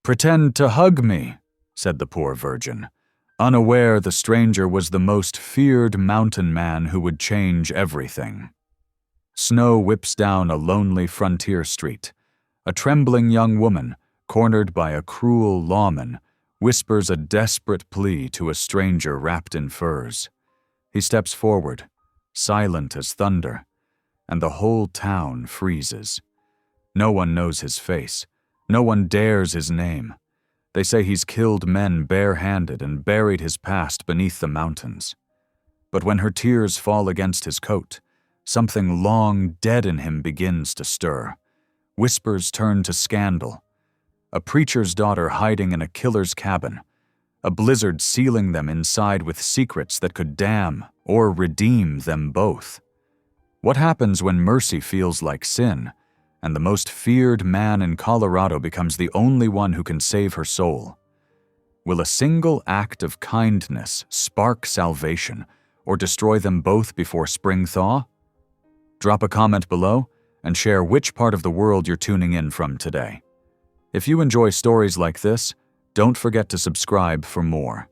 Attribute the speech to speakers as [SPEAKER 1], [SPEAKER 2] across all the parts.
[SPEAKER 1] "Pretend to hug me," said the poor virgin, unaware the stranger was the most feared mountain man who would change everything. Snow whips down a lonely frontier street. A trembling young woman, cornered by a cruel lawman, whispers a desperate plea to a stranger wrapped in furs. He steps forward, silent as thunder, and the whole town freezes. No one knows his face. No one dares his name. They say he's killed men bare-handed and buried his past beneath the mountains. But when her tears fall against his coat, something long dead in him begins to stir. Whispers turn to scandal. A preacher's daughter hiding in a killer's cabin. A blizzard sealing them inside with secrets that could damn or redeem them both. What happens when mercy feels like sin, and the most feared man in Colorado becomes the only one who can save her soul? Will a single act of kindness spark salvation, or destroy them both before spring thaw? Drop a comment below and share which part of the world you're tuning in from today. If you enjoy stories like this, don't forget to subscribe for more.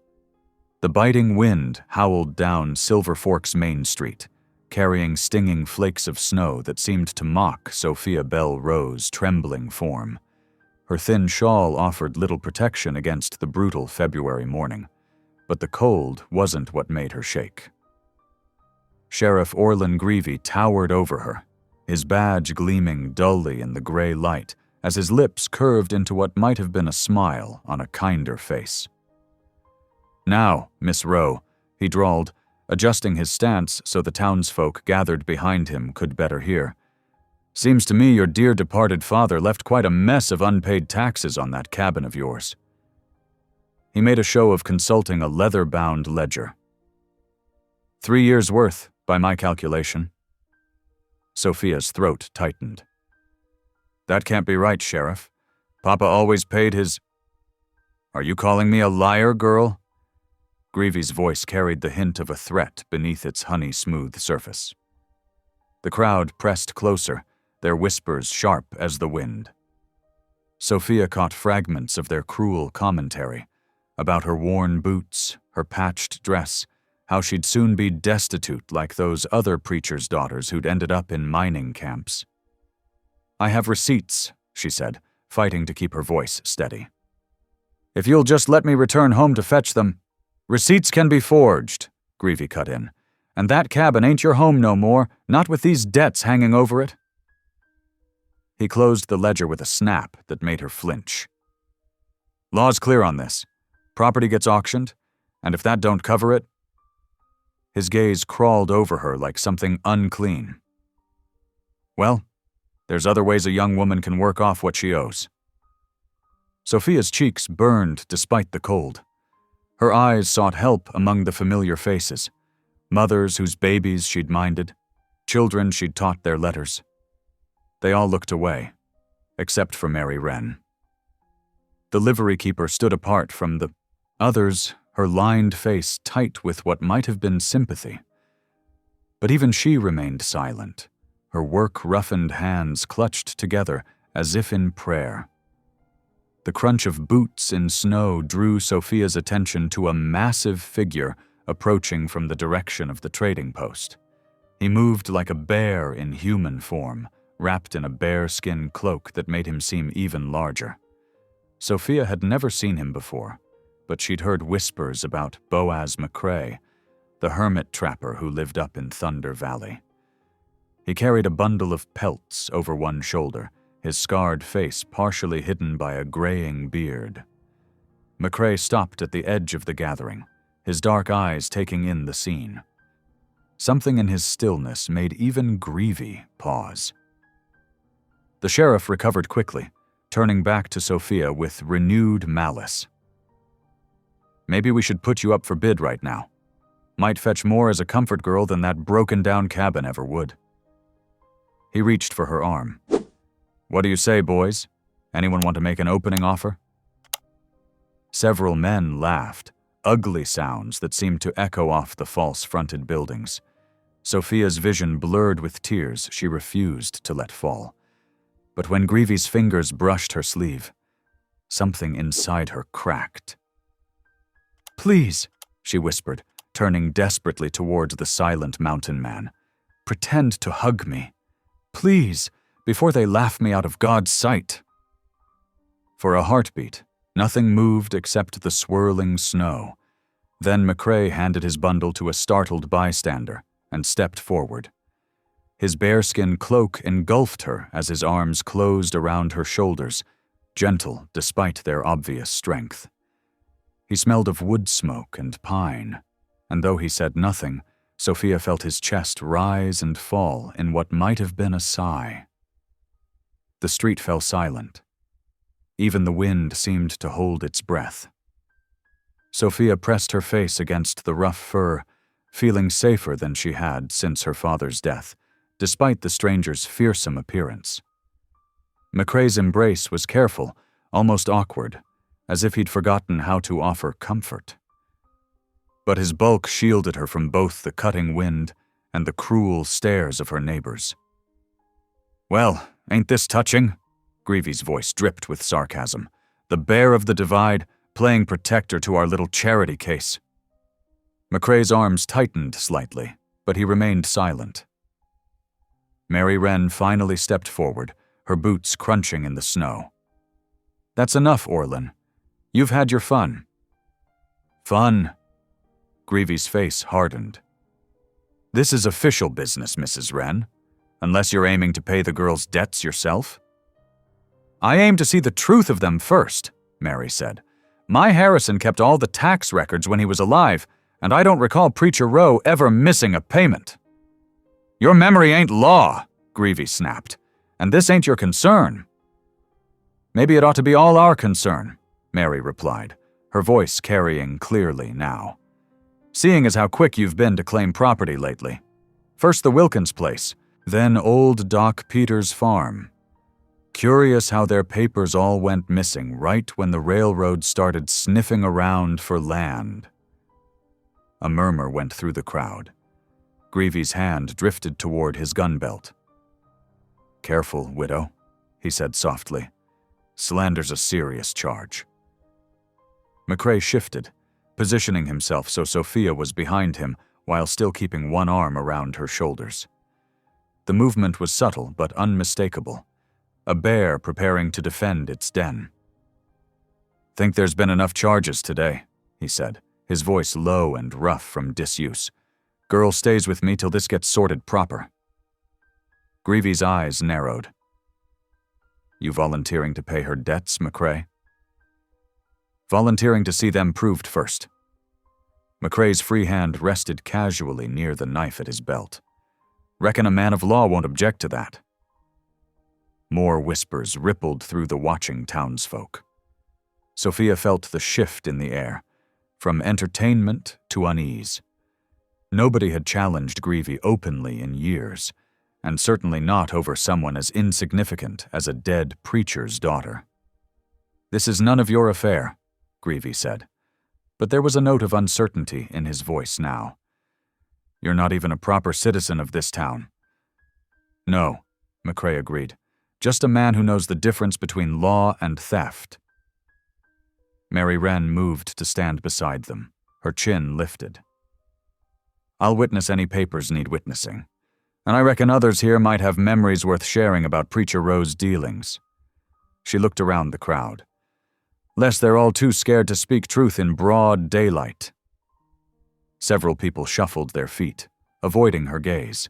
[SPEAKER 1] The biting wind howled down Silver Fork's Main Street, carrying stinging flakes of snow that seemed to mock Sophia Bell Rowe's trembling form. Her thin shawl offered little protection against the brutal February morning, but the cold wasn't what made her shake. Sheriff Orlin Greevy towered over her, his badge gleaming dully in the gray light as his lips curved into what might have been a smile on a kinder face. "Now, Miss Rowe," he drawled, adjusting his stance so the townsfolk gathered behind him could better hear. "Seems to me your dear departed father left quite a mess of unpaid taxes on that cabin of yours." He made a show of consulting a leather-bound ledger. 3 years' worth, by my calculation. Sophia's throat tightened. "That can't be right, Sheriff. Papa always paid his—" "Are you calling me a liar, girl?" Greevy's voice carried the hint of a threat beneath its honey-smooth surface. The crowd pressed closer, their whispers sharp as the wind. Sophia caught fragments of their cruel commentary about her worn boots, her patched dress, how she'd soon be destitute like those other preachers' daughters who'd ended up in mining camps. "I have receipts," she said, fighting to keep her voice steady. "If you'll just let me return home to fetch them—" "Receipts can be forged," Greevy cut in. "And that cabin ain't your home no more, not with these debts hanging over it." He closed the ledger with a snap that made her flinch. "Law's clear on this. Property gets auctioned, and if that don't cover it—" His gaze crawled over her like something unclean. "Well, there's other ways a young woman can work off what she owes." Sophia's cheeks burned despite the cold. Her eyes sought help among the familiar faces, mothers whose babies she'd minded, children she'd taught their letters. They all looked away, except for Mary Wren. The livery keeper stood apart from the others, her lined face tight with what might have been sympathy. But even she remained silent, her work-roughened hands clutched together as if in prayer. The crunch of boots in snow drew Sophia's attention to a massive figure approaching from the direction of the trading post. He moved like a bear in human form, wrapped in a bearskin cloak that made him seem even larger. Sophia had never seen him before, but she'd heard whispers about Boaz McCrae, the hermit trapper who lived up in Thunder Valley. He carried a bundle of pelts over one shoulder, his scarred face partially hidden by a graying beard. McCrae stopped at the edge of the gathering, his dark eyes taking in the scene. Something in his stillness made even Greevy pause. The sheriff recovered quickly, turning back to Sophia with renewed malice. "Maybe we should put you up for bid right now. Might fetch more as a comfort girl than that broken-down cabin ever would." He reached for her arm. "What do you say, boys? Anyone want to make an opening offer?" Several men laughed, ugly sounds that seemed to echo off the false-fronted buildings. Sophia's vision blurred with tears she refused to let fall. But when Greevy's fingers brushed her sleeve, Something inside her cracked. "Please," she whispered, turning desperately towards the silent mountain man. "Pretend to hug me. Please, before they laugh me out of God's sight." For a heartbeat, nothing moved except the swirling snow. Then McCrae handed his bundle to a startled bystander and stepped forward. His bearskin cloak engulfed her as his arms closed around her shoulders, gentle despite their obvious strength. He smelled of wood smoke and pine, and though he said nothing, Sophia felt his chest rise and fall in what might have been a sigh. The street fell silent. Even the wind seemed to hold its breath. Sophia pressed her face against the rough fur, feeling safer than she had since her father's death, despite the stranger's fearsome appearance. McCrae's embrace was careful, almost awkward, as if he'd forgotten how to offer comfort. But his bulk shielded her from both the cutting wind and the cruel stares of her neighbors. "Well, ain't this touching?" Greavy's voice dripped with sarcasm. "The bear of the divide, playing protector to our little charity case." McCrae's arms tightened slightly, but he remained silent. Mary Wren finally stepped forward, her boots crunching in the snow. "That's enough, Orlin. You've had your fun." "Fun?" Greavy's face hardened. "This is official business, Mrs. Wren, unless you're aiming to pay the girl's debts yourself." "I aim to see the truth of them first," Mary said. "My Harrison kept all the tax records when he was alive, and I don't recall Preacher Rowe ever missing a payment." "Your memory ain't law," Greavy snapped, "and this ain't your concern." "Maybe it ought to be all our concern," Mary replied, her voice carrying clearly now. "Seeing as how quick you've been to claim property lately. First the Wilkins place, then old Doc Peters' farm. Curious how their papers all went missing right when the railroad started sniffing around for land." A murmur went through the crowd. Greavy's hand drifted toward his gun belt. "Careful, widow," he said softly. "Slander's a serious charge." McCrae shifted, positioning himself so Sophia was behind him while still keeping one arm around her shoulders. The movement was subtle but unmistakable, a bear preparing to defend its den. "Think there's been enough charges today," he said, his voice low and rough from disuse. "Girl stays with me till this gets sorted proper." Greavy's eyes narrowed. "You volunteering to pay her debts, McCrae?" "Volunteering to see them proved first." McCrae's free hand rested casually near the knife at his belt. "Reckon a man of law won't object to that." More whispers rippled through the watching townsfolk. Sophia felt the shift in the air, from entertainment to unease. Nobody had challenged Greavy openly in years, and certainly not over someone as insignificant as a dead preacher's daughter. "This is none of your affair," Greavy said, but there was a note of uncertainty in his voice now. "You're not even a proper citizen of this town." "No," McCrae agreed. "Just a man who knows the difference between law and theft." Mary Wren moved to stand beside them, her chin lifted. "I'll witness any papers need witnessing, and I reckon others here might have memories worth sharing about Preacher Rowe's dealings." She looked around the crowd. "Lest they're all too scared to speak truth in broad daylight." Several people shuffled their feet, avoiding her gaze.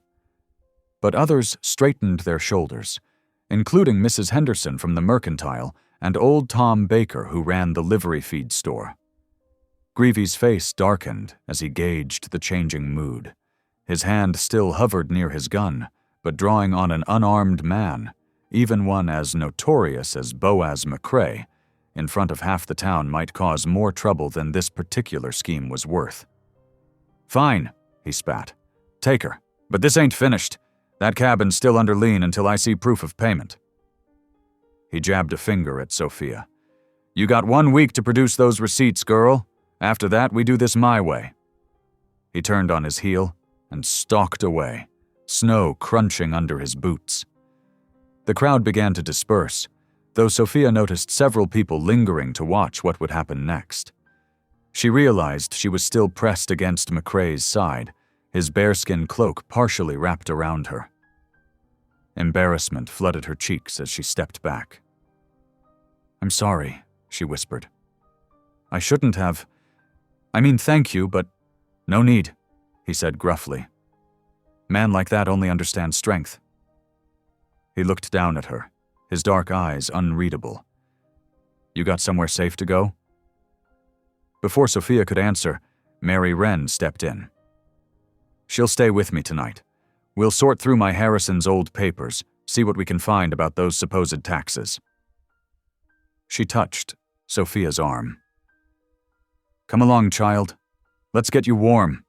[SPEAKER 1] But others straightened their shoulders, including Mrs. Henderson from the Mercantile and old Tom Baker who ran the livery feed store. Greavy's face darkened as he gauged the changing mood. His hand still hovered near his gun, but drawing on an unarmed man, even one as notorious as Boaz McCrae, in front of half the town might cause more trouble than this particular scheme was worth. "Fine," he spat. "Take her, but this ain't finished. That cabin's still under lien until I see proof of payment." He jabbed a finger at Sophia. "You got 1 week to produce those receipts, girl. After that, we do this my way." He turned on his heel and stalked away, snow crunching under his boots. The crowd began to disperse, though Sophia noticed several people lingering to watch what would happen next. She realized she was still pressed against McCrae's side, his bearskin cloak partially wrapped around her. Embarrassment flooded her cheeks as she stepped back. "I'm sorry," she whispered. "I shouldn't have. Thank you, but no need," he said gruffly. "Man like that only understands strength." He looked down at her, his dark eyes unreadable. "You got somewhere safe to go?" Before Sophia could answer, Mary Wren stepped in. "She'll stay with me tonight. We'll sort through my Harrison's old papers, see what we can find about those supposed taxes." She touched Sophia's arm. "Come along, child. Let's get you warm."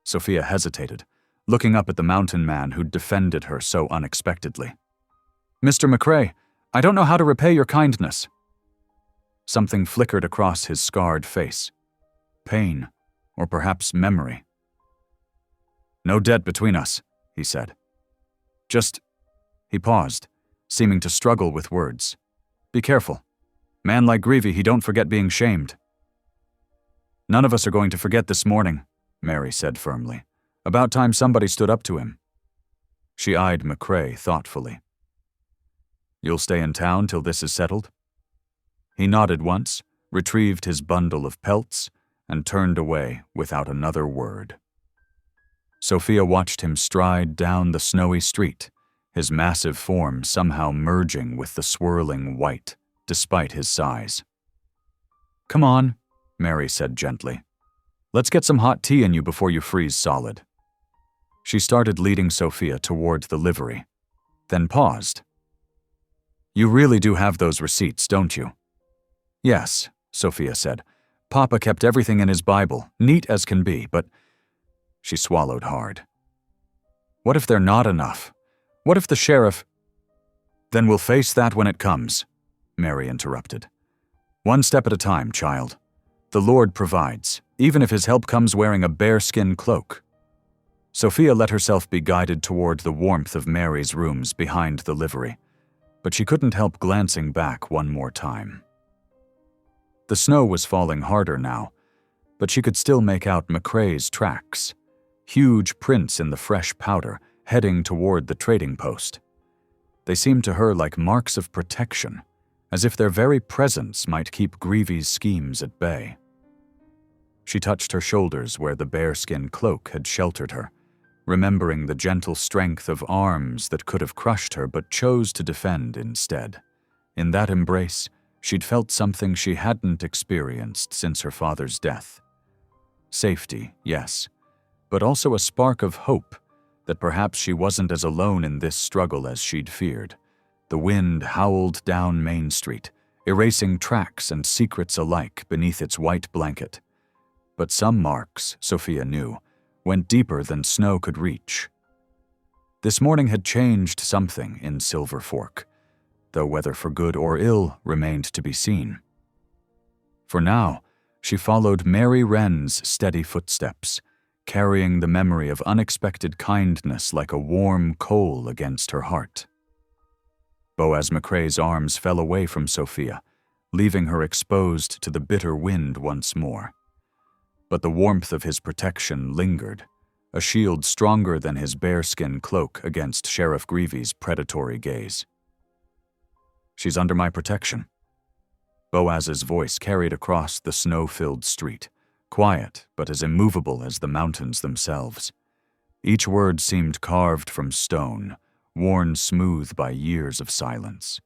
[SPEAKER 1] Sophia hesitated, looking up at the mountain man who'd defended her so unexpectedly. "Mr. McCrae, I don't know how to repay your kindness." Something flickered across his scarred face. Pain, or perhaps memory. "No debt between us," he said. "Just—" He paused, seeming to struggle with words. "Be careful. Man like Greavy, he don't forget being shamed." "None of us are going to forget this morning," Mary said firmly. "About time somebody stood up to him." She eyed McCrae thoughtfully. "You'll stay in town till this is settled?" He nodded once, retrieved his bundle of pelts, and turned away without another word. Sophia watched him stride down the snowy street, his massive form somehow merging with the swirling white, despite his size. "Come on," Mary said gently. "Let's get some hot tea in you before you freeze solid." She started leading Sophia toward the livery, then paused. "You really do have those receipts, don't you?" "Yes," Sophia said. "Papa kept everything in his Bible, neat as can be, but—" She swallowed hard. "What if they're not enough? What if the sheriff—" "Then we'll face that when it comes," Mary interrupted. "One step at a time, child. The Lord provides, even if his help comes wearing a bearskin cloak." Sophia let herself be guided toward the warmth of Mary's rooms behind the livery, but she couldn't help glancing back one more time. The snow was falling harder now, but she could still make out McCrae's tracks, huge prints in the fresh powder heading toward the trading post. They seemed to her like marks of protection, as if their very presence might keep Greavy's schemes at bay. She touched her shoulders where the bearskin cloak had sheltered her, remembering the gentle strength of arms that could have crushed her but chose to defend instead. In that embrace, she'd felt something she hadn't experienced since her father's death. Safety, yes, but also a spark of hope that perhaps she wasn't as alone in this struggle as she'd feared. The wind howled down Main Street, erasing tracks and secrets alike beneath its white blanket. But some marks, Sophia knew, went deeper than snow could reach. This morning had changed something in Silver Fork, though whether for good or ill remained to be seen. For now, she followed Mary Wren's steady footsteps, carrying the memory of unexpected kindness like a warm coal against her heart. Boaz McCrae's arms fell away from Sophia, leaving her exposed to the bitter wind once more. But the warmth of his protection lingered, a shield stronger than his bearskin cloak against Sheriff Greavy's predatory gaze. "She's under my protection." Boaz's voice carried across the snow-filled street, quiet but as immovable as the mountains themselves. Each word seemed carved from stone, worn smooth by years of silence.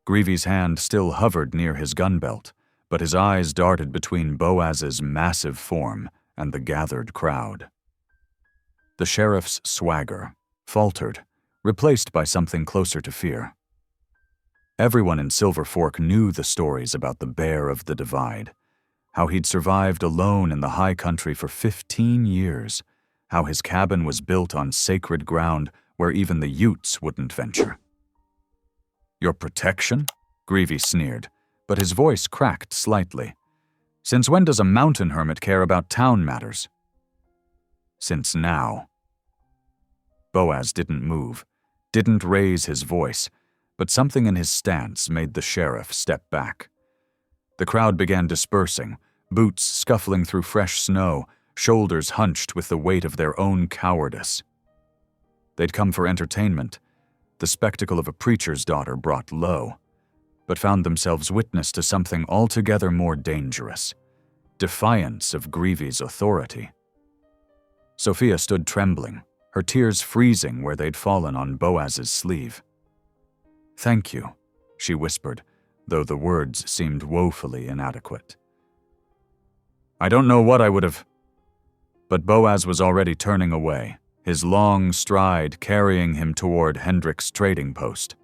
[SPEAKER 1] Greavy's hand still hovered near his gun belt, but his eyes darted between Boaz's massive form and the gathered crowd. The sheriff's swagger faltered, replaced by something closer to fear. Everyone in Silver Fork knew the stories about the Bear of the Divide, how he'd survived alone in the high country for 15 years, how his cabin was built on sacred ground where even the Utes wouldn't venture. "Your protection?" Greavy sneered, but his voice cracked slightly. "Since when does a mountain hermit care about town matters?" "Since now." Boaz didn't move, didn't raise his voice, but something in his stance made the sheriff step back. The crowd began dispersing, boots scuffling through fresh snow, shoulders hunched with the weight of their own cowardice. They'd come for entertainment, the spectacle of a preacher's daughter brought low, but found themselves witness to something altogether more dangerous: defiance of Greavy's authority. Sophia stood trembling, her tears freezing where they'd fallen on Boaz's sleeve. "Thank you," she whispered, though the words seemed woefully inadequate. "I don't know what I would have—" But Boaz was already turning away, his long stride carrying him toward Hendrik's trading post.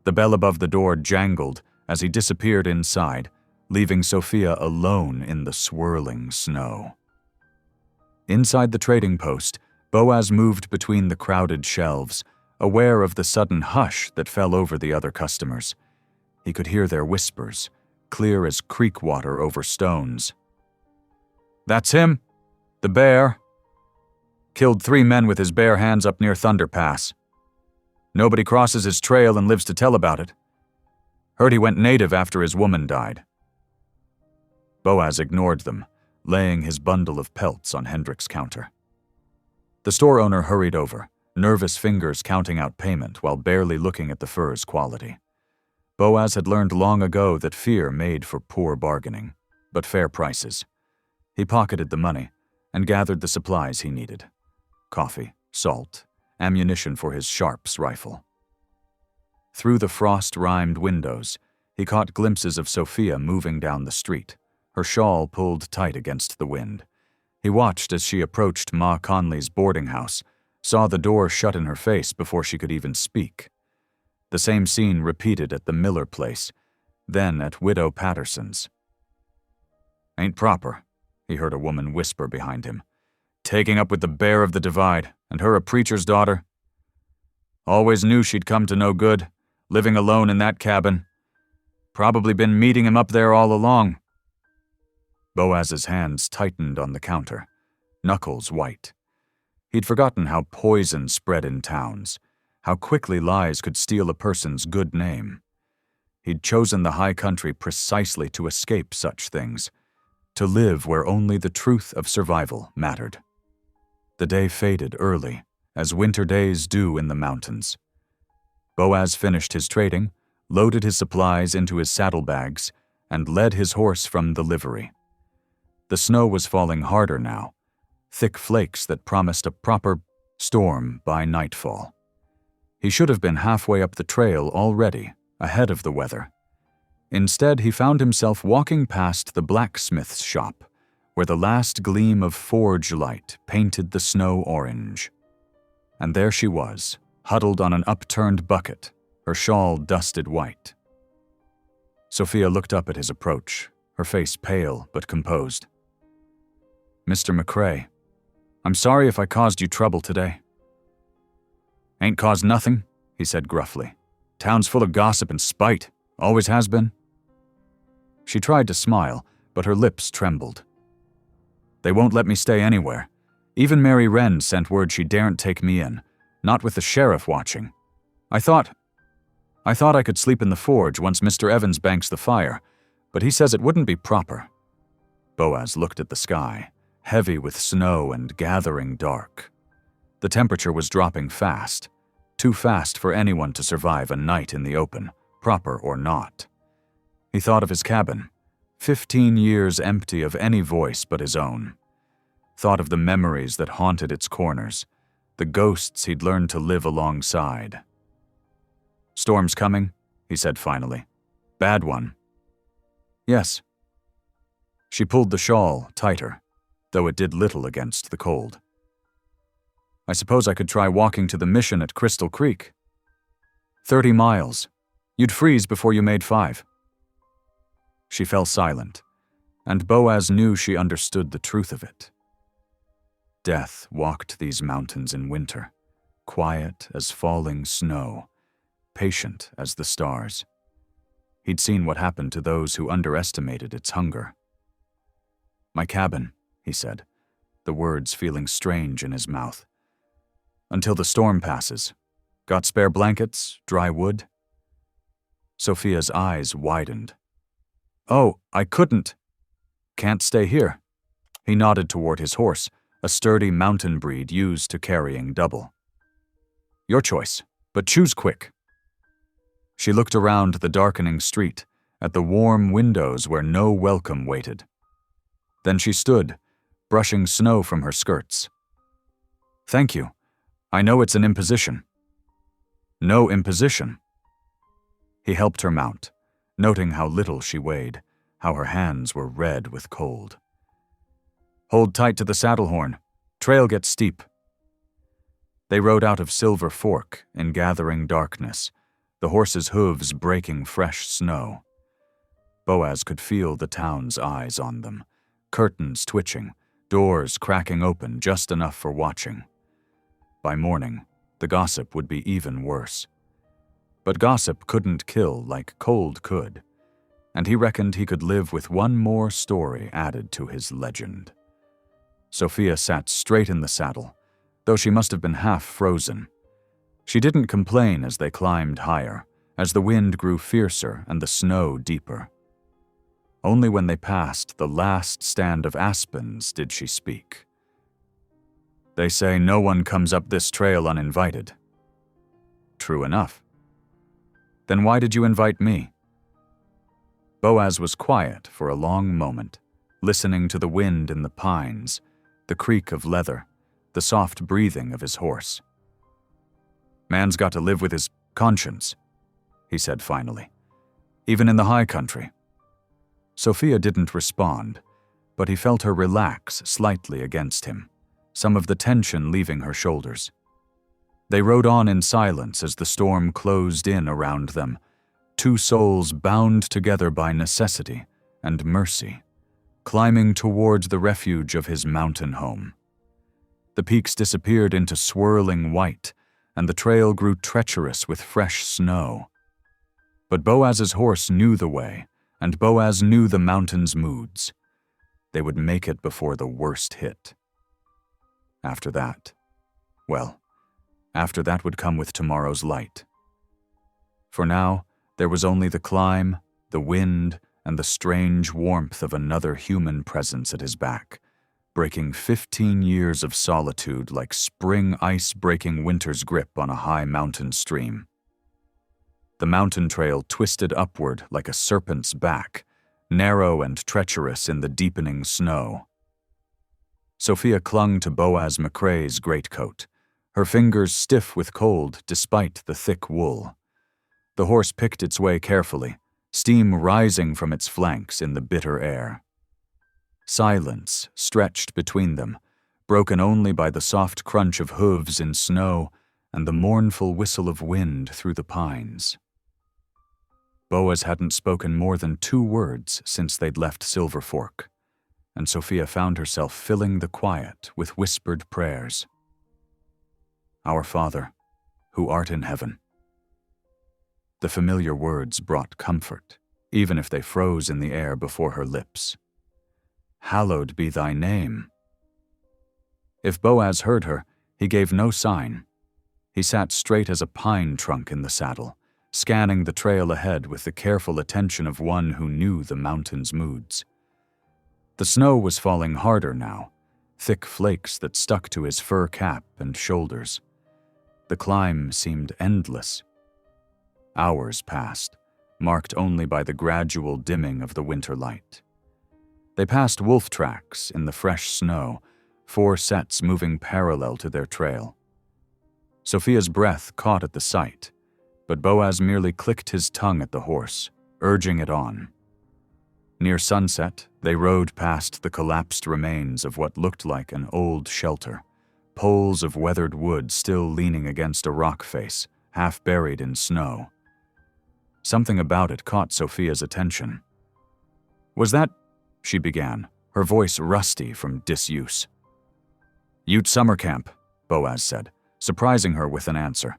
[SPEAKER 1] The bell above the door jangled as he disappeared inside, leaving Sophia alone in the swirling snow. Inside the trading post, Boaz moved between the crowded shelves, aware of the sudden hush that fell over the other customers. He could hear their whispers, clear as creek water over stones. "That's him. The bear. Killed 3 men with his bare hands up near Thunder Pass. Nobody crosses his trail and lives to tell about it. Heard he went native after his woman died." Boaz ignored them, laying his bundle of pelts on Hendrik's counter. The store owner hurried over, nervous fingers counting out payment while barely looking at the fur's quality. Boaz had learned long ago that fear made for poor bargaining, but fair prices. He pocketed the money and gathered the supplies he needed: coffee, salt, ammunition for his Sharps rifle. Through the frost-rimed windows, he caught glimpses of Sophia moving down the street, her shawl pulled tight against the wind. He watched as she approached Ma Conley's boarding house, saw the door shut in her face before she could even speak. The same scene repeated at the Miller place, then at Widow Patterson's. "Ain't proper," he heard a woman whisper behind him. "Taking up with the bear of the divide, and her a preacher's daughter. Always knew she'd come to no good, living alone in that cabin. Probably been meeting him up there all along." Boaz's hands tightened on the counter, knuckles white. He'd forgotten how poison spread in towns, how quickly lies could steal a person's good name. He'd chosen the high country precisely to escape such things, to live where only the truth of survival mattered. The day faded early, as winter days do in the mountains. Boaz finished his trading, loaded his supplies into his saddlebags, and led his horse from the livery. The snow was falling harder now, thick flakes that promised a proper storm by nightfall. He should have been halfway up the trail already, ahead of the weather. Instead, he found himself walking past the blacksmith's shop, where the last gleam of forge light painted the snow orange. And there she was, huddled on an upturned bucket, her shawl dusted white. Sophia looked up at his approach, her face pale but composed. "Mr. McCrae, I'm sorry if I caused you trouble today." "Ain't caused nothing," he said gruffly. "Town's full of gossip and spite. Always has been." She tried to smile, but her lips trembled. "They won't let me stay anywhere. Even Mary Wren sent word she daren't take me in, not with the sheriff watching. I thought I could sleep in the forge once Mr. Evans banks the fire, but he says it wouldn't be proper." Boaz looked at the sky, heavy with snow and gathering dark. The temperature was dropping fast, too fast for anyone to survive a night in the open, proper or not. He thought of his cabin, 15 years empty of any voice but his own. Thought of the memories that haunted its corners, the ghosts he'd learned to live alongside. "Storm's coming," he said finally. "Bad one." "Yes." She pulled the shawl tighter, though it did little against the cold. "I suppose I could try walking to the mission at Crystal Creek." 30 miles. You'd freeze before you made 5. She fell silent, and Boaz knew she understood the truth of it. Death walked these mountains in winter, quiet as falling snow, patient as the stars. He'd seen what happened to those who underestimated its hunger. "My cabin," he said, the words feeling strange in his mouth. "Until the storm passes. Got spare blankets, dry wood?" Sophia's eyes widened. "Oh, I couldn't." "Can't stay here." He nodded toward his horse, a sturdy mountain breed used to carrying double. "Your choice, but choose quick." She looked around the darkening street, at the warm windows where no welcome waited. Then she stood, brushing snow from her skirts. "Thank you. I know it's an imposition." "No imposition." He helped her mount, noting how little she weighed, how her hands were red with cold. "Hold tight to the saddle horn. Trail gets steep." They rode out of Silver Fork in gathering darkness, the horse's hooves breaking fresh snow. Boaz could feel the town's eyes on them, curtains twitching, doors cracking open just enough for watching. By morning, the gossip would be even worse. But gossip couldn't kill like cold could, and he reckoned he could live with one more story added to his legend. Sophia sat straight in the saddle, though she must have been half frozen. She didn't complain as they climbed higher, as the wind grew fiercer and the snow deeper. Only when they passed the last stand of aspens did she speak. "They say no one comes up this trail uninvited." "True enough." "Then why did you invite me?" Boaz was quiet for a long moment, listening to the wind in the pines, the creak of leather, the soft breathing of his horse. "Man's got to live with his conscience," he said finally, "even in the high country." Sophia didn't respond, but he felt her relax slightly against him, some of the tension leaving her shoulders. They rode on in silence as the storm closed in around them, two souls bound together by necessity and mercy, climbing towards the refuge of his mountain home. The peaks disappeared into swirling white, and the trail grew treacherous with fresh snow. But Boaz's horse knew the way, and Boaz knew the mountain's moods. They would make it before the worst hit. After that, well, after that would come with tomorrow's light. For now, there was only the climb, the wind, and the strange warmth of another human presence at his back, breaking 15 years of solitude like spring ice breaking winter's grip on a high mountain stream. The mountain trail twisted upward like a serpent's back, narrow and treacherous in the deepening snow. Sophia clung to Boaz McCrae's greatcoat, her fingers stiff with cold despite the thick wool. The horse picked its way carefully, steam rising from its flanks in the bitter air. Silence stretched between them, broken only by the soft crunch of hooves in snow and the mournful whistle of wind through the pines. Boaz hadn't spoken more than 2 words since they'd left Silver Fork, and Sophia found herself filling the quiet with whispered prayers. "Our Father, who art in heaven." The familiar words brought comfort, even if they froze in the air before her lips. "Hallowed be thy name." If Boaz heard her, he gave no sign. He sat straight as a pine trunk in the saddle, scanning the trail ahead with the careful attention of one who knew the mountain's moods. The snow was falling harder now, thick flakes that stuck to his fur cap and shoulders. The climb seemed endless. Hours passed, marked only by the gradual dimming of the winter light. They passed wolf tracks in the fresh snow, 4 sets moving parallel to their trail. Sophia's breath caught at the sight, but Boaz merely clicked his tongue at the horse, urging it on. Near sunset, they rode past the collapsed remains of what looked like an old shelter, poles of weathered wood still leaning against a rock face, half buried in snow. Something about it caught Sophia's attention. "Was that—" she began, her voice rusty from disuse. "Ute summer camp," Boaz said, surprising her with an answer.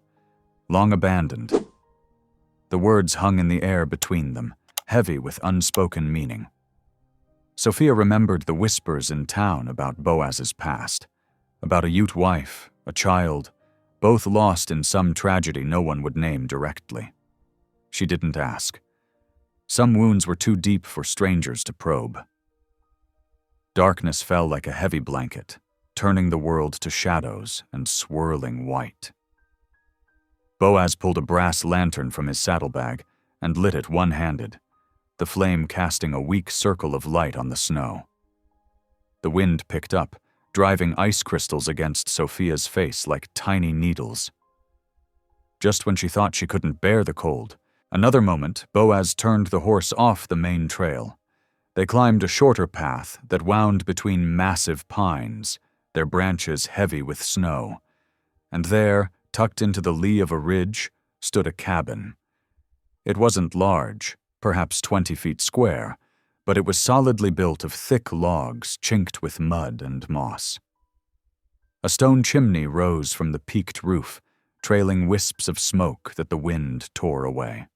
[SPEAKER 1] "Long abandoned." The words hung in the air between them, heavy with unspoken meaning. Sophia remembered the whispers in town about Boaz's past, about a Ute wife, a child, both lost in some tragedy no one would name directly. She didn't ask. Some wounds were too deep for strangers to probe. Darkness fell like a heavy blanket, turning the world to shadows and swirling white. Boaz pulled a brass lantern from his saddlebag and lit it one-handed, the flame casting a weak circle of light on the snow. The wind picked up, driving ice crystals against Sophia's face like tiny needles. Just when she thought she couldn't bear the cold, another moment, Boaz turned the horse off the main trail. They climbed a shorter path that wound between massive pines, their branches heavy with snow. And there, tucked into the lee of a ridge, stood a cabin. It wasn't large, perhaps 20 feet square, but it was solidly built of thick logs chinked with mud and moss. A stone chimney rose from the peaked roof, trailing wisps of smoke that the wind tore away.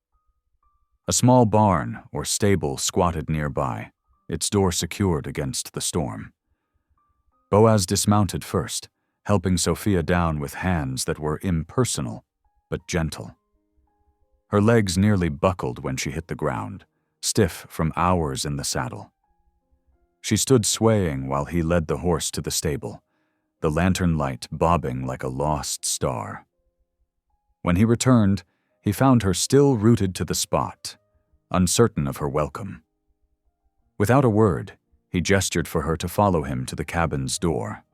[SPEAKER 1] A small barn or stable squatted nearby, its door secured against the storm. Boaz dismounted first, helping Sophia down with hands that were impersonal but gentle. Her legs nearly buckled when she hit the ground, stiff from hours in the saddle. She stood swaying while he led the horse to the stable, the lantern light bobbing like a lost star. When he returned, he found her still rooted to the spot, uncertain of her welcome. Without a word, he gestured for her to follow him to the cabin's door.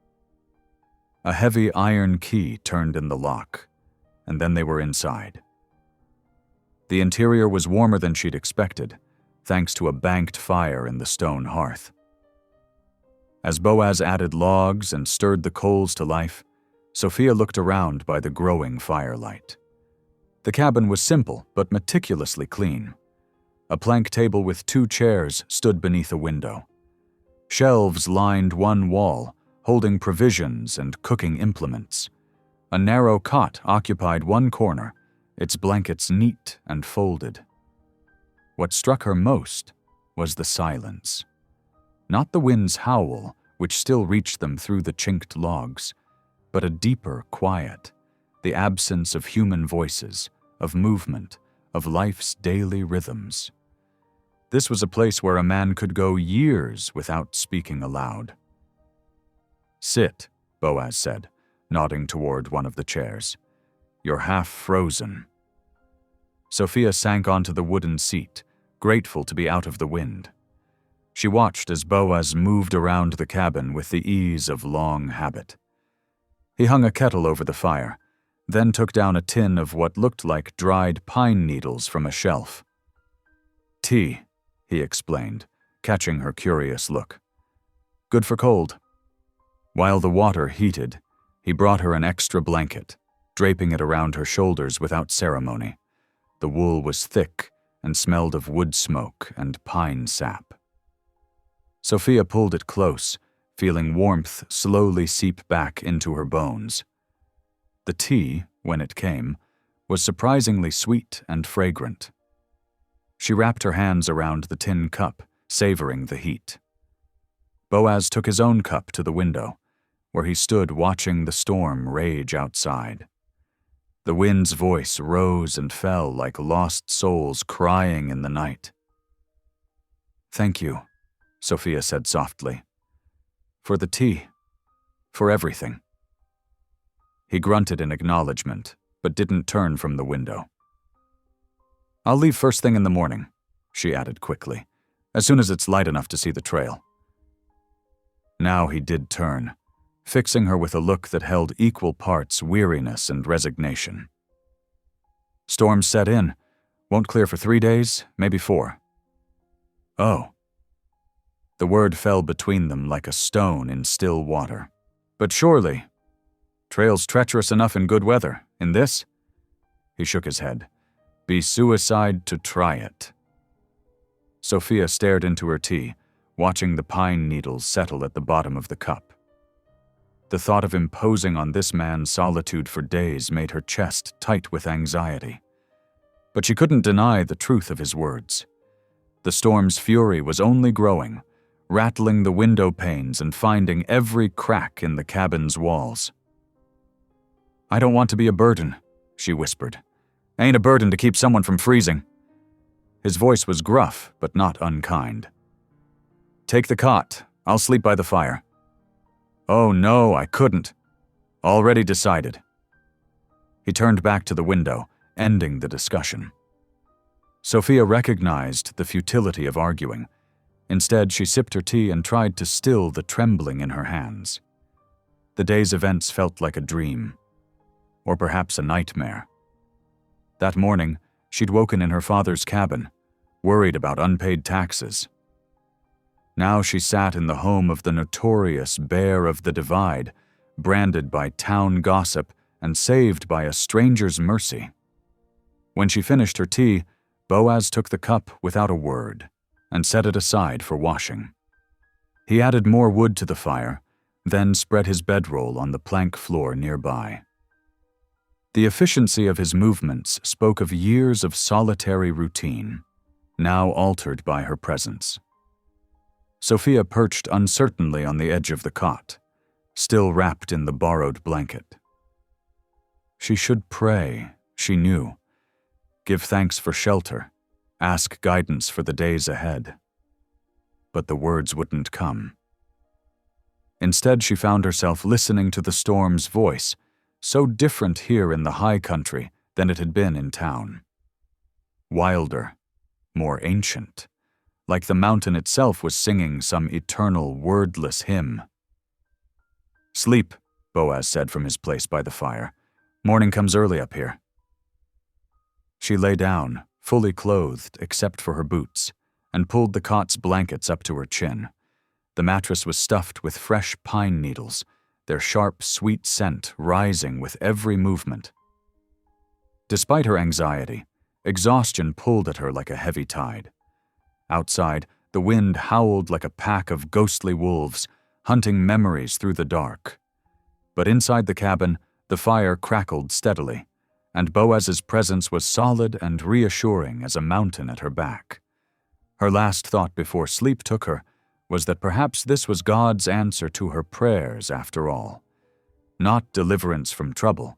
[SPEAKER 1] A heavy iron key turned in the lock, and then they were inside. The interior was warmer than she'd expected, thanks to a banked fire in the stone hearth. As Boaz added logs and stirred the coals to life, Sophia looked around by the growing firelight. The cabin was simple but meticulously clean. A plank table with 2 chairs stood beneath a window. Shelves lined one wall, holding provisions and cooking implements. A narrow cot occupied one corner, its blankets neat and folded. What struck her most was the silence. Not the wind's howl, which still reached them through the chinked logs, but a deeper quiet, the absence of human voices, of movement, of life's daily rhythms. This was a place where a man could go years without speaking aloud. "Sit," Boaz said, nodding toward one of the chairs. "You're half frozen." Sophia sank onto the wooden seat, grateful to be out of the wind. She watched as Boaz moved around the cabin with the ease of long habit. He hung a kettle over the fire, then took down a tin of what looked like dried pine needles from a shelf. "Tea," he explained, catching her curious look. "Good for cold." While the water heated, he brought her an extra blanket, draping it around her shoulders without ceremony. The wool was thick and smelled of wood smoke and pine sap. Sophia pulled it close, feeling warmth slowly seep back into her bones. The tea, when it came, was surprisingly sweet and fragrant. She wrapped her hands around the tin cup, savoring the heat. Boaz took his own cup to the window, where he stood watching the storm rage outside. The wind's voice rose and fell like lost souls crying in the night. "Thank you," Sophia said softly. "For the tea. For everything." He grunted in acknowledgement, but didn't turn from the window. "I'll leave first thing in the morning," she added quickly, "as soon as it's light enough to see the trail." Now he did turn, fixing her with a look that held equal parts weariness and resignation. "Storm set in. Won't clear for 3 days, maybe 4. "Oh." The word fell between them like a stone in still water. "But surely. Trail's treacherous enough in good weather. In this?" He shook his head. "Be suicide to try it." Sophia stared into her tea, watching the pine needles settle at the bottom of the cup. The thought of imposing on this man's solitude for days made her chest tight with anxiety. But she couldn't deny the truth of his words. The storm's fury was only growing, rattling the window panes and finding every crack in the cabin's walls. "I don't want to be a burden," she whispered. "Ain't a burden to keep someone from freezing. His voice was gruff, but not unkind. "Take the cot. I'll sleep by the fire." "Oh no, I couldn't. Already decided." He turned back to the window, ending the discussion. Sophia recognized the futility of arguing. Instead, she sipped her tea and tried to still the trembling in her hands. The day's events felt like a dream, or perhaps a nightmare. That morning, she'd woken in her father's cabin, worried about unpaid taxes. Now she sat in the home of the notorious Bear of the Divide, branded by town gossip and saved by a stranger's mercy. When she finished her tea, Boaz took the cup without a word and set it aside for washing. He added more wood to the fire, then spread his bedroll on the plank floor nearby. The efficiency of his movements spoke of years of solitary routine, now altered by her presence. Sophia perched uncertainly on the edge of the cot, still wrapped in the borrowed blanket. She should pray, she knew, give thanks for shelter, ask guidance for the days ahead. But the words wouldn't come. Instead, she found herself listening to the storm's voice, so different here in the high country than it had been in town. Wilder, more ancient, like the mountain itself was singing some eternal, wordless hymn. "Sleep," Boaz said from his place by the fire. "Morning comes early up here." She lay down, fully clothed except for her boots, and pulled the cot's blankets up to her chin. The mattress was stuffed with fresh pine needles, their sharp, sweet scent rising with every movement. Despite her anxiety, exhaustion pulled at her like a heavy tide. Outside, the wind howled like a pack of ghostly wolves, hunting memories through the dark. But inside the cabin, the fire crackled steadily, and Boaz's presence was solid and reassuring as a mountain at her back. Her last thought before sleep took her was that perhaps this was God's answer to her prayers after all. Not deliverance from trouble,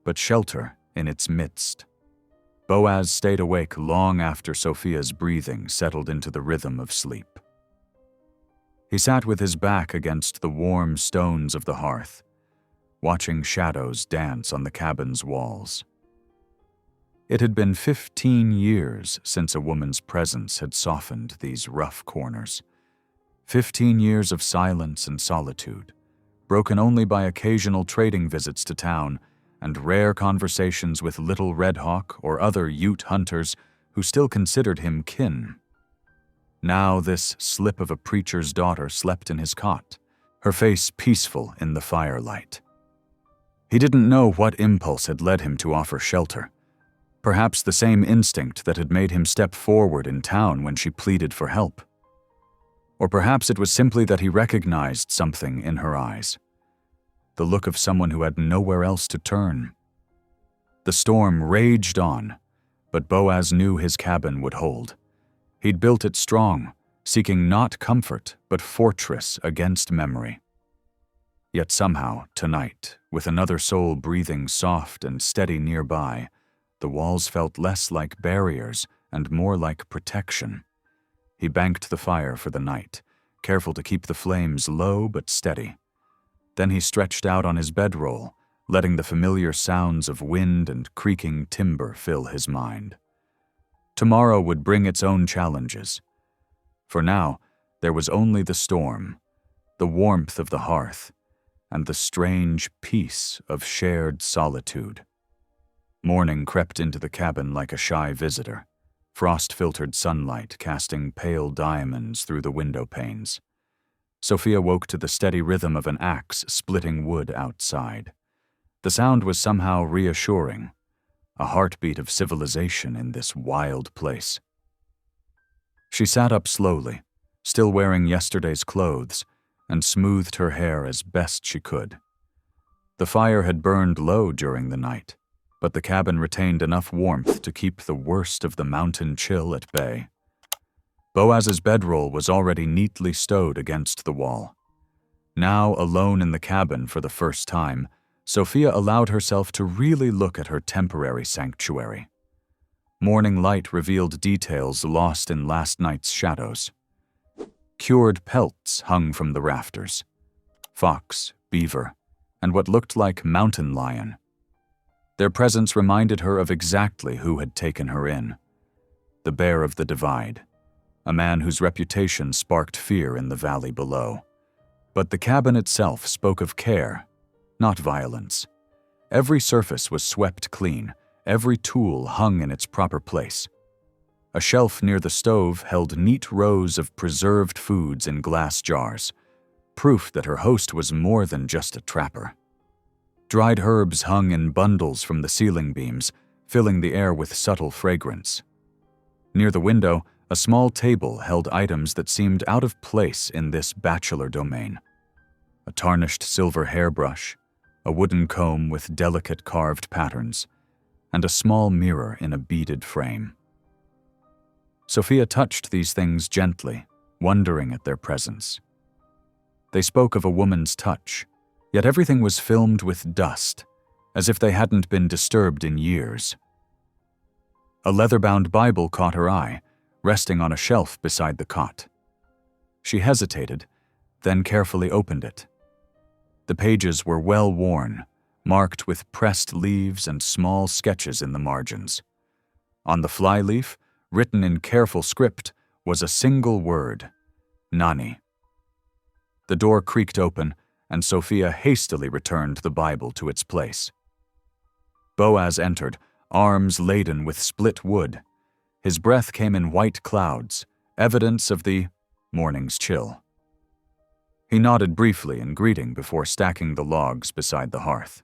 [SPEAKER 1] but shelter in its midst. Boaz stayed awake long after Sophia's breathing settled into the rhythm of sleep. He sat with his back against the warm stones of the hearth, watching shadows dance on the cabin's walls. It had been 15 years since a woman's presence had softened these rough corners. 15 years of silence and solitude, broken only by occasional trading visits to town and rare conversations with Little Red Hawk or other Ute hunters who still considered him kin. Now this slip of a preacher's daughter slept in his cot, her face peaceful in the firelight. He didn't know what impulse had led him to offer shelter. Perhaps the same instinct that had made him step forward in town when she pleaded for help. Or perhaps it was simply that he recognized something in her eyes. The look of someone who had nowhere else to turn. The storm raged on, but Boaz knew his cabin would hold. He'd built it strong, seeking not comfort, but fortress against memory. Yet somehow, tonight, with another soul breathing soft and steady nearby, the walls felt less like barriers and more like protection. He banked the fire for the night, careful to keep the flames low but steady. Then he stretched out on his bedroll, letting the familiar sounds of wind and creaking timber fill his mind. Tomorrow would bring its own challenges. For now, there was only the storm, the warmth of the hearth, and the strange peace of shared solitude. Morning crept into the cabin like a shy visitor, frost-filtered sunlight casting pale diamonds through the window panes. Sophia woke to the steady rhythm of an axe splitting wood outside. The sound was somehow reassuring, a heartbeat of civilization in this wild place. She sat up slowly, still wearing yesterday's clothes, and smoothed her hair as best she could. The fire had burned low during the night, but the cabin retained enough warmth to keep the worst of the mountain chill at bay. Boaz's bedroll was already neatly stowed against the wall. Now alone in the cabin for the first time, Sophia allowed herself to really look at her temporary sanctuary. Morning light revealed details lost in last night's shadows. Cured pelts hung from the rafters. Fox, beaver, and what looked like mountain lion. Their presence reminded her of exactly who had taken her in. The Bear of the Divide, a man whose reputation sparked fear in the valley below. But the cabin itself spoke of care, not violence. Every surface was swept clean, every tool hung in its proper place. A shelf near the stove held neat rows of preserved foods in glass jars, proof that her host was more than just a trapper. Dried herbs hung in bundles from the ceiling beams, filling the air with subtle fragrance. Near the window, a small table held items that seemed out of place in this bachelor domain. A tarnished silver hairbrush, a wooden comb with delicate carved patterns, and a small mirror in a beaded frame. Sophia touched these things gently, wondering at their presence. They spoke of a woman's touch, yet everything was filmed with dust, as if they hadn't been disturbed in years. A leather-bound Bible caught her eye, resting on a shelf beside the cot. She hesitated, then carefully opened it. The pages were well worn, marked with pressed leaves and small sketches in the margins. On the flyleaf, written in careful script, was a single word, Nani. The door creaked open, and Sophia hastily returned the Bible to its place. Boaz entered, arms laden with split wood. His breath came in white clouds, evidence of the morning's chill. He nodded briefly in greeting before stacking the logs beside the hearth.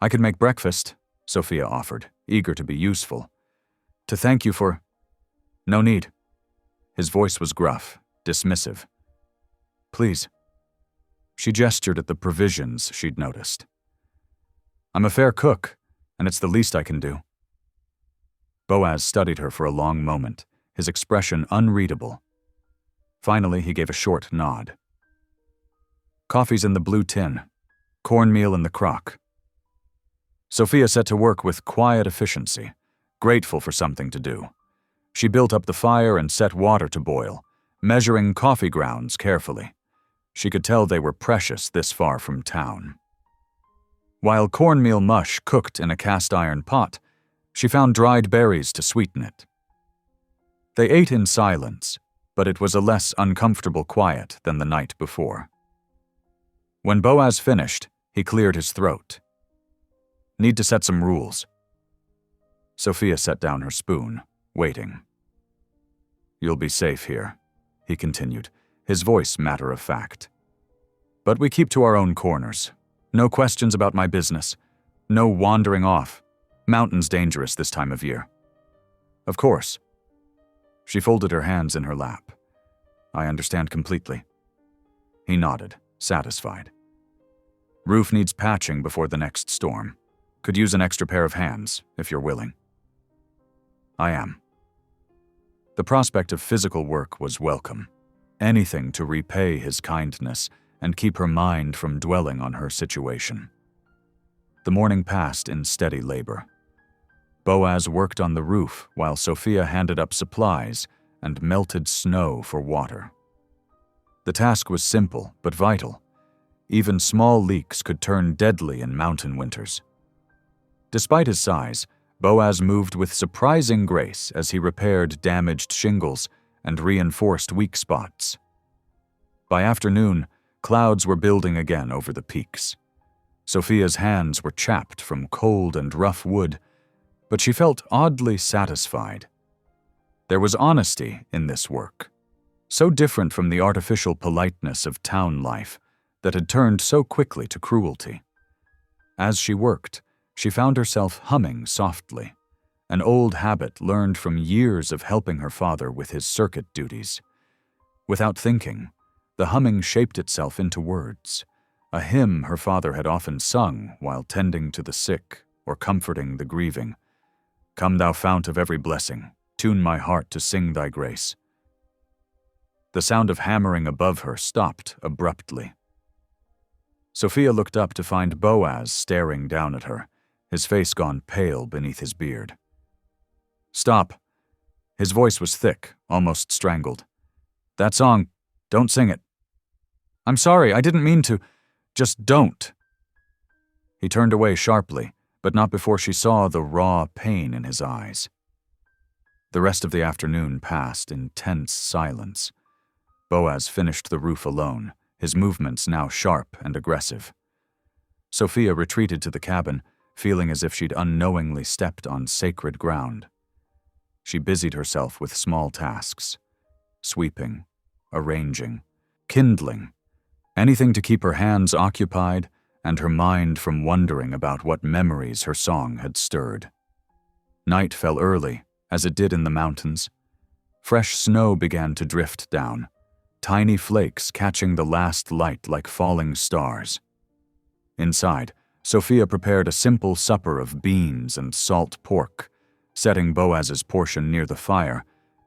[SPEAKER 1] "I could make breakfast," Sophia offered, eager to be useful. "To thank you for—" "No need." His voice was gruff, dismissive. "Please." She gestured at the provisions she'd noticed. "I'm a fair cook, and it's the least I can do." Boaz studied her for a long moment, his expression unreadable. Finally, he gave a short nod. "Coffee's in the blue tin, cornmeal in the crock." Sophia set to work with quiet efficiency, grateful for something to do. She built up the fire and set water to boil, measuring coffee grounds carefully. She could tell they were precious this far from town. While cornmeal mush cooked in a cast-iron pot, she found dried berries to sweeten it. They ate in silence, but it was a less uncomfortable quiet than the night before. When Boaz finished, he cleared his throat. "Need to set some rules." Sophia set down her spoon, waiting. "You'll be safe here," he continued, his voice matter-of-fact. "But we keep to our own corners. No questions about my business. No wandering off. Mountain's dangerous this time of year." "Of course." She folded her hands in her lap. "I understand completely." He nodded, satisfied. "Roof needs patching before the next storm. Could use an extra pair of hands, if you're willing." "I am." The prospect of physical work was welcome. Anything to repay his kindness and keep her mind from dwelling on her situation. The morning passed in steady labor. Boaz worked on the roof while Sophia handed up supplies and melted snow for water. The task was simple but vital. Even small leaks could turn deadly in mountain winters. Despite his size, Boaz moved with surprising grace as he repaired damaged shingles and reinforced weak spots. By afternoon, clouds were building again over the peaks. Sophia's hands were chapped from cold and rough wood, but she felt oddly satisfied. There was honesty in this work, so different from the artificial politeness of town life that had turned so quickly to cruelty. As she worked, she found herself humming softly, an old habit learned from years of helping her father with his circuit duties. Without thinking, the humming shaped itself into words, a hymn her father had often sung while tending to the sick or comforting the grieving. "Come, thou fount of every blessing, tune my heart to sing thy grace." The sound of hammering above her stopped abruptly. Sophia looked up to find Boaz staring down at her, his face gone pale beneath his beard. Stop." His voice was thick, almost strangled. "That song, don't sing it." "I'm sorry, I didn't mean to. Just don't." He turned away sharply, but not before she saw the raw pain in his eyes. The rest of the afternoon passed in tense silence. Boaz finished the roof alone, his movements now sharp and aggressive. Sophia retreated to the cabin, feeling as if she'd unknowingly stepped on sacred ground. She busied herself with small tasks, sweeping, arranging, kindling, anything to keep her hands occupied and her mind from wondering about what memories her song had stirred. Night fell early, as it did in the mountains. Fresh snow began to drift down, tiny flakes catching the last light like falling stars. Inside, Sophia prepared a simple supper of beans and salt pork, setting Boaz's portion near the fire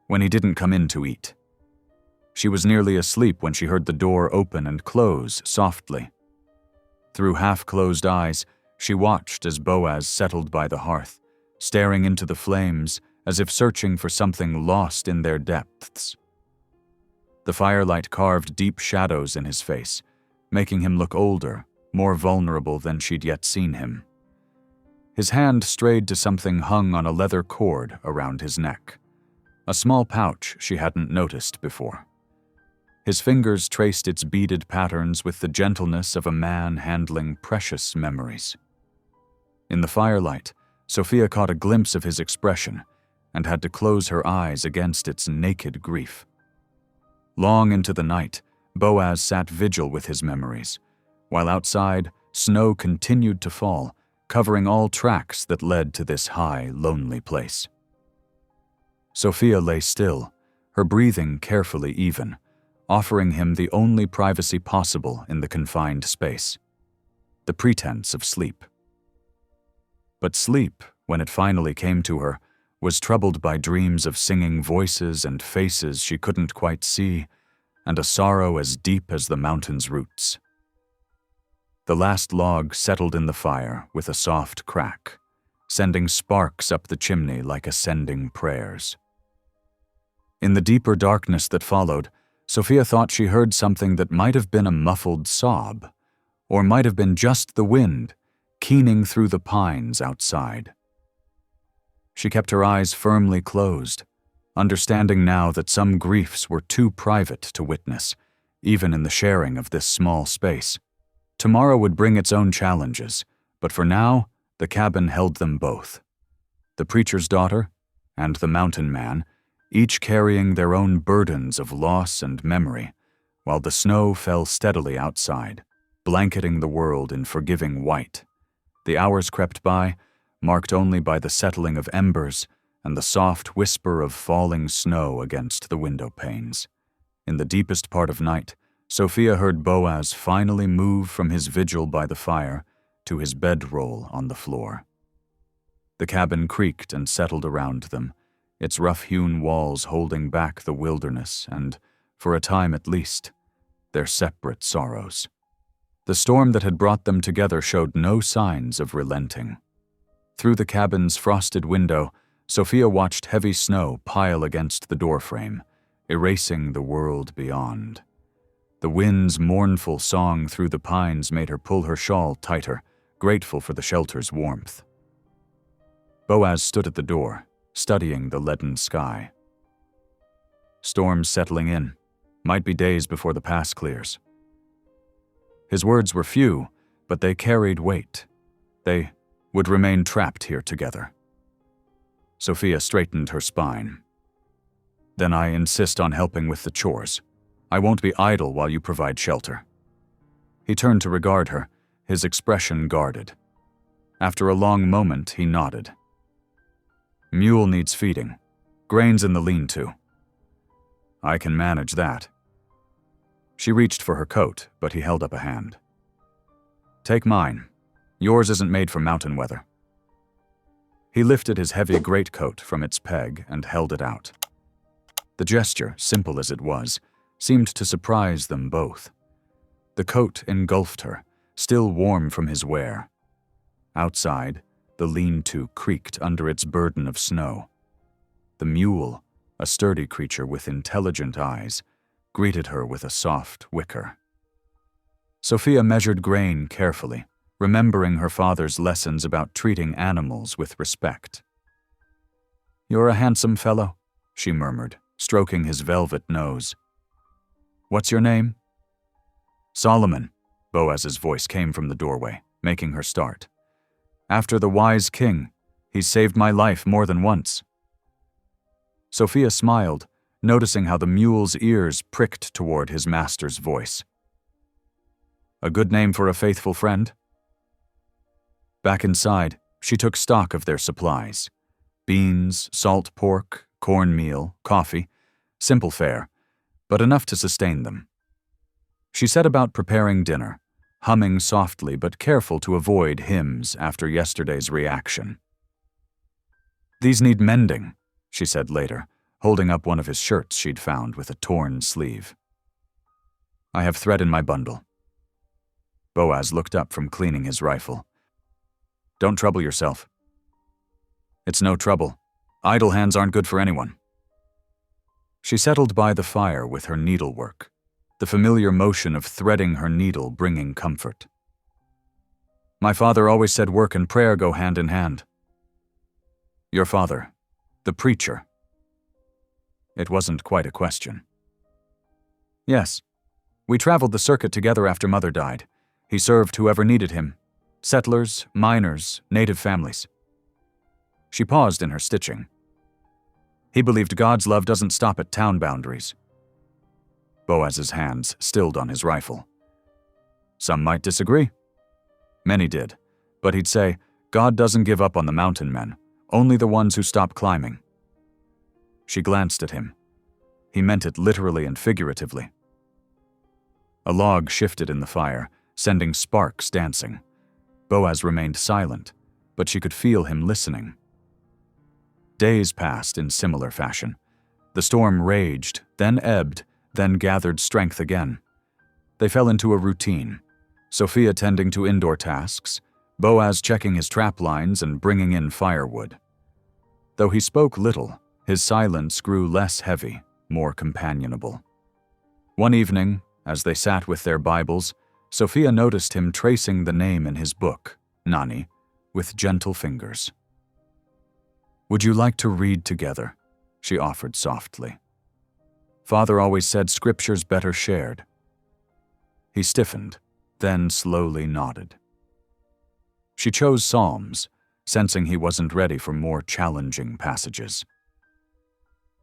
[SPEAKER 1] when he didn't come in to eat. She was nearly asleep when she heard the door open and close softly. Through half-closed eyes, she watched as Boaz settled by the hearth, staring into the flames as if searching for something lost in their depths. The firelight carved deep shadows in his face, making him look older, more vulnerable than she'd yet seen him. His hand strayed to something hung on a leather cord around his neck, a small pouch she hadn't noticed before. His fingers traced its beaded patterns with the gentleness of a man handling precious memories. In the firelight, Sophia caught a glimpse of his expression and had to close her eyes against its naked grief. Long into the night, Boaz sat vigil with his memories, while outside, snow continued to fall, covering all tracks that led to this high, lonely place. Sophia lay still, her breathing carefully even, offering him the only privacy possible in the confined space, the pretense of sleep. But sleep, when it finally came to her, was troubled by dreams of singing voices and faces she couldn't quite see, and a sorrow as deep as the mountain's roots. The last log settled in the fire with a soft crack, sending sparks up the chimney like ascending prayers. In the deeper darkness that followed, Sophia thought she heard something that might have been a muffled sob, or might have been just the wind, keening through the pines outside. She kept her eyes firmly closed, understanding now that some griefs were too private to witness, even in the sharing of this small space. Tomorrow would bring its own challenges, but for now, the cabin held them both. The preacher's daughter and the mountain man, each carrying their own burdens of loss and memory, while the snow fell steadily outside, blanketing the world in forgiving white. The hours crept by, marked only by the settling of embers and the soft whisper of falling snow against the window panes. In the deepest part of night, Sophia heard Boaz finally move from his vigil by the fire to his bedroll on the floor. The cabin creaked and settled around them, its rough-hewn walls holding back the wilderness and, for a time at least, their separate sorrows. The storm that had brought them together showed no signs of relenting. Through the cabin's frosted window, Sophia watched heavy snow pile against the doorframe, erasing the world beyond. The wind's mournful song through the pines made her pull her shawl tighter, grateful for the shelter's warmth. Boaz stood at the door, studying the leaden sky. Storms settling in. Might be days before the pass clears. His words were few, but they carried weight. They would remain trapped here together. Sophia straightened her spine. Then I insist on helping with the chores. I won't be idle while you provide shelter. He turned to regard her, his expression guarded. After a long moment, he nodded. Mule needs feeding. Grain's in the lean-to. I can manage that. She reached for her coat, but he held up a hand. Take mine. Yours isn't made for mountain weather. He lifted his heavy greatcoat from its peg and held it out. The gesture, simple as it was, seemed to surprise them both. The coat engulfed her, still warm from his wear. Outside, the lean-to creaked under its burden of snow. The mule, a sturdy creature with intelligent eyes, greeted her with a soft whicker. Sophia measured grain carefully, remembering her father's lessons about treating animals with respect. "You're a handsome fellow," she murmured, stroking his velvet nose. "What's your name?" "Solomon," Boaz's voice came from the doorway, making her start. "After the wise king, he's saved my life more than once." Sophia smiled, noticing how the mule's ears pricked toward his master's voice. "A good name for a faithful friend?" Back inside, she took stock of their supplies. Beans, salt pork, cornmeal, coffee, simple fare, but enough to sustain them. She set about preparing dinner, humming softly but careful to avoid hymns after yesterday's reaction. "These need mending," she said later, holding up one of his shirts she'd found with a torn sleeve. "I have thread in my bundle." Boaz looked up from cleaning his rifle. "Don't trouble yourself." "It's no trouble. Idle hands aren't good for anyone." She settled by the fire with her needlework, the familiar motion of threading her needle bringing comfort. "My father always said work and prayer go hand in hand." "Your father, the preacher?" It wasn't quite a question. "Yes. We traveled the circuit together after Mother died. He served whoever needed him. Settlers, miners, native families." She paused in her stitching. "He believed God's love doesn't stop at town boundaries." Boaz's hands stilled on his rifle. "Some might disagree." Many did, but he'd say, "God doesn't give up on the mountain men, only the ones who stop climbing." She glanced at him. He meant it literally and figuratively. A log shifted in the fire, sending sparks dancing. Boaz remained silent, but she could feel him listening. Days passed in similar fashion. The storm raged, then ebbed, then gathered strength again. They fell into a routine, Sophia tending to indoor tasks, Boaz checking his trap lines and bringing in firewood. Though he spoke little, his silence grew less heavy, more companionable. One evening, as they sat with their Bibles, Sophia noticed him tracing the name in his book, Nani, with gentle fingers. "Would you like to read together?" she offered softly. "Father always said scripture's better shared." He stiffened, then slowly nodded. She chose Psalms, sensing he wasn't ready for more challenging passages.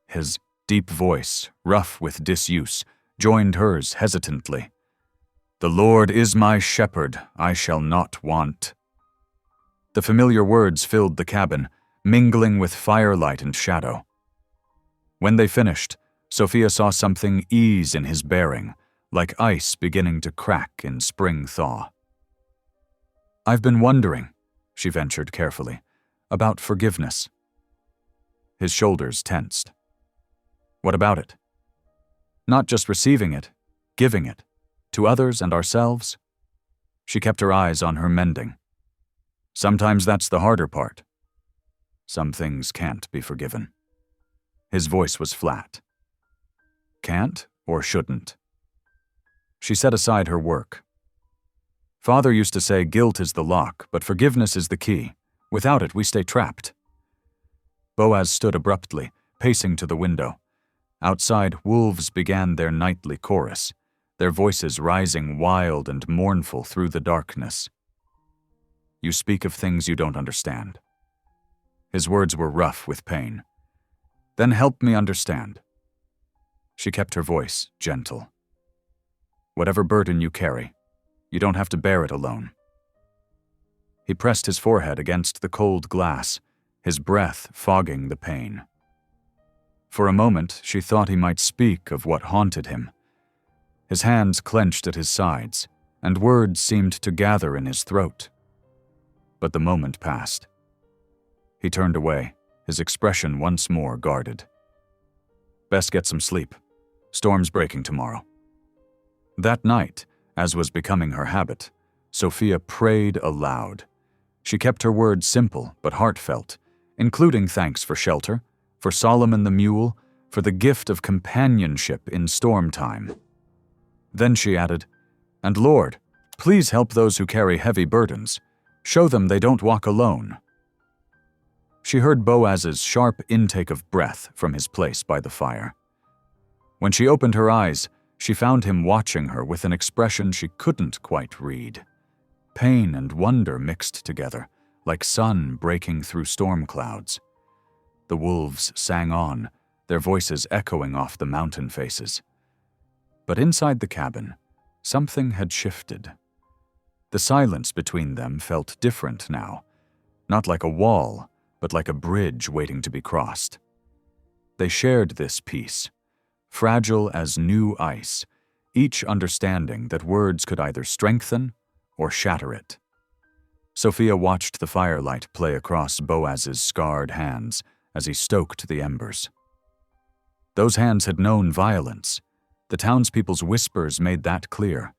[SPEAKER 1] His deep voice, rough with disuse, joined hers hesitantly. "The Lord is my shepherd, I shall not want." The familiar words filled the cabin, mingling with firelight and shadow. When they finished, Sophia saw something ease in his bearing, like ice beginning to crack in spring thaw. "I've been wondering," she ventured carefully, "about forgiveness." His shoulders tensed. "What about it?" "Not just receiving it, giving it, to others and ourselves." She kept her eyes on her mending. "Sometimes that's the harder part. Some things can't be forgiven." His voice was flat. "Can't or shouldn't?" She set aside her work. "Father used to say guilt is the lock, but forgiveness is the key. Without it, we stay trapped." Boaz stood abruptly, pacing to the window. Outside, wolves began their nightly chorus, their voices rising wild and mournful through the darkness. "You speak of things you don't understand." His words were rough with pain. "Then help me understand." She kept her voice gentle. "Whatever burden you carry, you don't have to bear it alone." He pressed his forehead against the cold glass, his breath fogging the pain. For a moment, she thought he might speak of what haunted him. His hands clenched at his sides, and words seemed to gather in his throat. But the moment passed. He turned away, his expression once more guarded. "Best get some sleep. Storm's breaking tomorrow." That night, as was becoming her habit, Sophia prayed aloud. She kept her words simple but heartfelt, including thanks for shelter, for Solomon the mule, for the gift of companionship in storm time. Then she added, "And Lord, please help those who carry heavy burdens. Show them they don't walk alone." She heard Boaz's sharp intake of breath from his place by the fire. When she opened her eyes, she found him watching her with an expression she couldn't quite read. Pain and wonder mixed together, like sun breaking through storm clouds. The wolves sang on, their voices echoing off the mountain faces. But inside the cabin, something had shifted. The silence between them felt different now, not like a wall, but like a bridge waiting to be crossed. They shared this peace, fragile as new ice, each understanding that words could either strengthen or shatter it. Sophia watched the firelight play across Boaz's scarred hands as he stoked the embers. Those hands had known violence. The townspeople's whispers made that clear.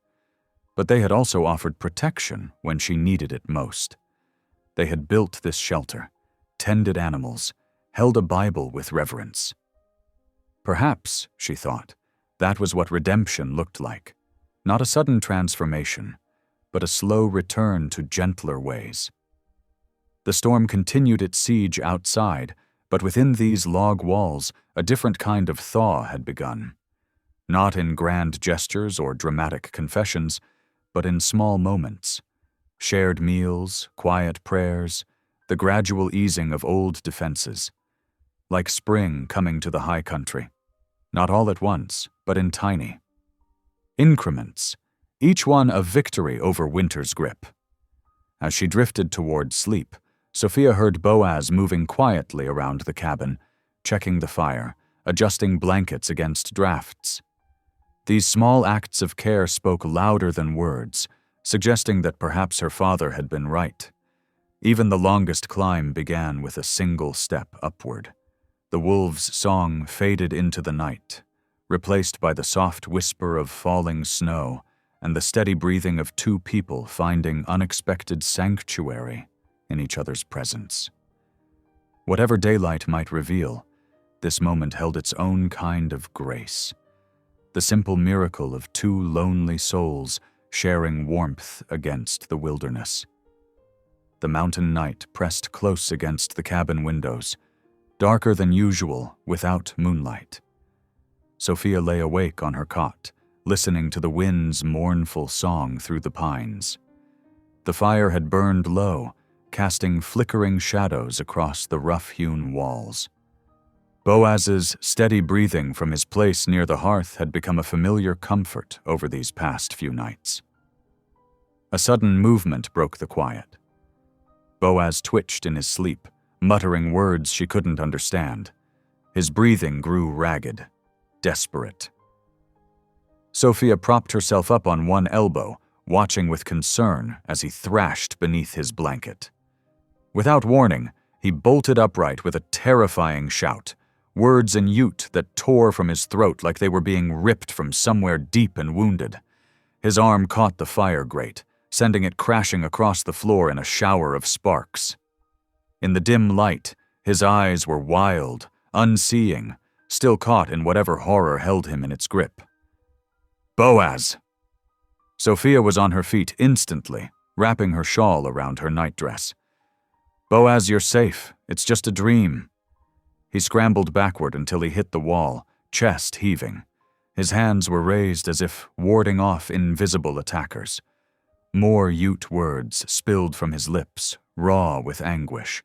[SPEAKER 1] But they had also offered protection when she needed it most. They had built this shelter, tended animals, held a Bible with reverence. Perhaps, she thought, that was what redemption looked like. Not a sudden transformation, but a slow return to gentler ways. The storm continued its siege outside, but within these log walls, a different kind of thaw had begun. Not in grand gestures or dramatic confessions, but in small moments. Shared meals, quiet prayers, the gradual easing of old defenses. Like spring coming to the high country. Not all at once, but in tiny increments, each one a victory over winter's grip. As she drifted toward sleep, Sophia heard Boaz moving quietly around the cabin, checking the fire, adjusting blankets against drafts. These small acts of care spoke louder than words, suggesting that perhaps her father had been right. Even the longest climb began with a single step upward. The wolves' song faded into the night, replaced by the soft whisper of falling snow and the steady breathing of two people finding unexpected sanctuary in each other's presence. Whatever daylight might reveal, this moment held its own kind of grace. The simple miracle of two lonely souls sharing warmth against the wilderness. The mountain night pressed close against the cabin windows, darker than usual without moonlight. Sophia lay awake on her cot, listening to the wind's mournful song through the pines. The fire had burned low, casting flickering shadows across the rough-hewn walls. Boaz's steady breathing from his place near the hearth had become a familiar comfort over these past few nights. A sudden movement broke the quiet. Boaz twitched in his sleep, muttering words she couldn't understand. His breathing grew ragged, desperate. Sophia propped herself up on one elbow, watching with concern as he thrashed beneath his blanket. Without warning, he bolted upright with a terrifying shout, words in Ute that tore from his throat like they were being ripped from somewhere deep and wounded. His arm caught the fire grate, sending it crashing across the floor in a shower of sparks. In the dim light, his eyes were wild, unseeing, still caught in whatever horror held him in its grip. "Boaz!" Sophia was on her feet instantly, wrapping her shawl around her nightdress. "Boaz, you're safe. It's just a dream." He scrambled backward until he hit the wall, chest heaving. His hands were raised as if warding off invisible attackers. More Ute words spilled from his lips, raw with anguish.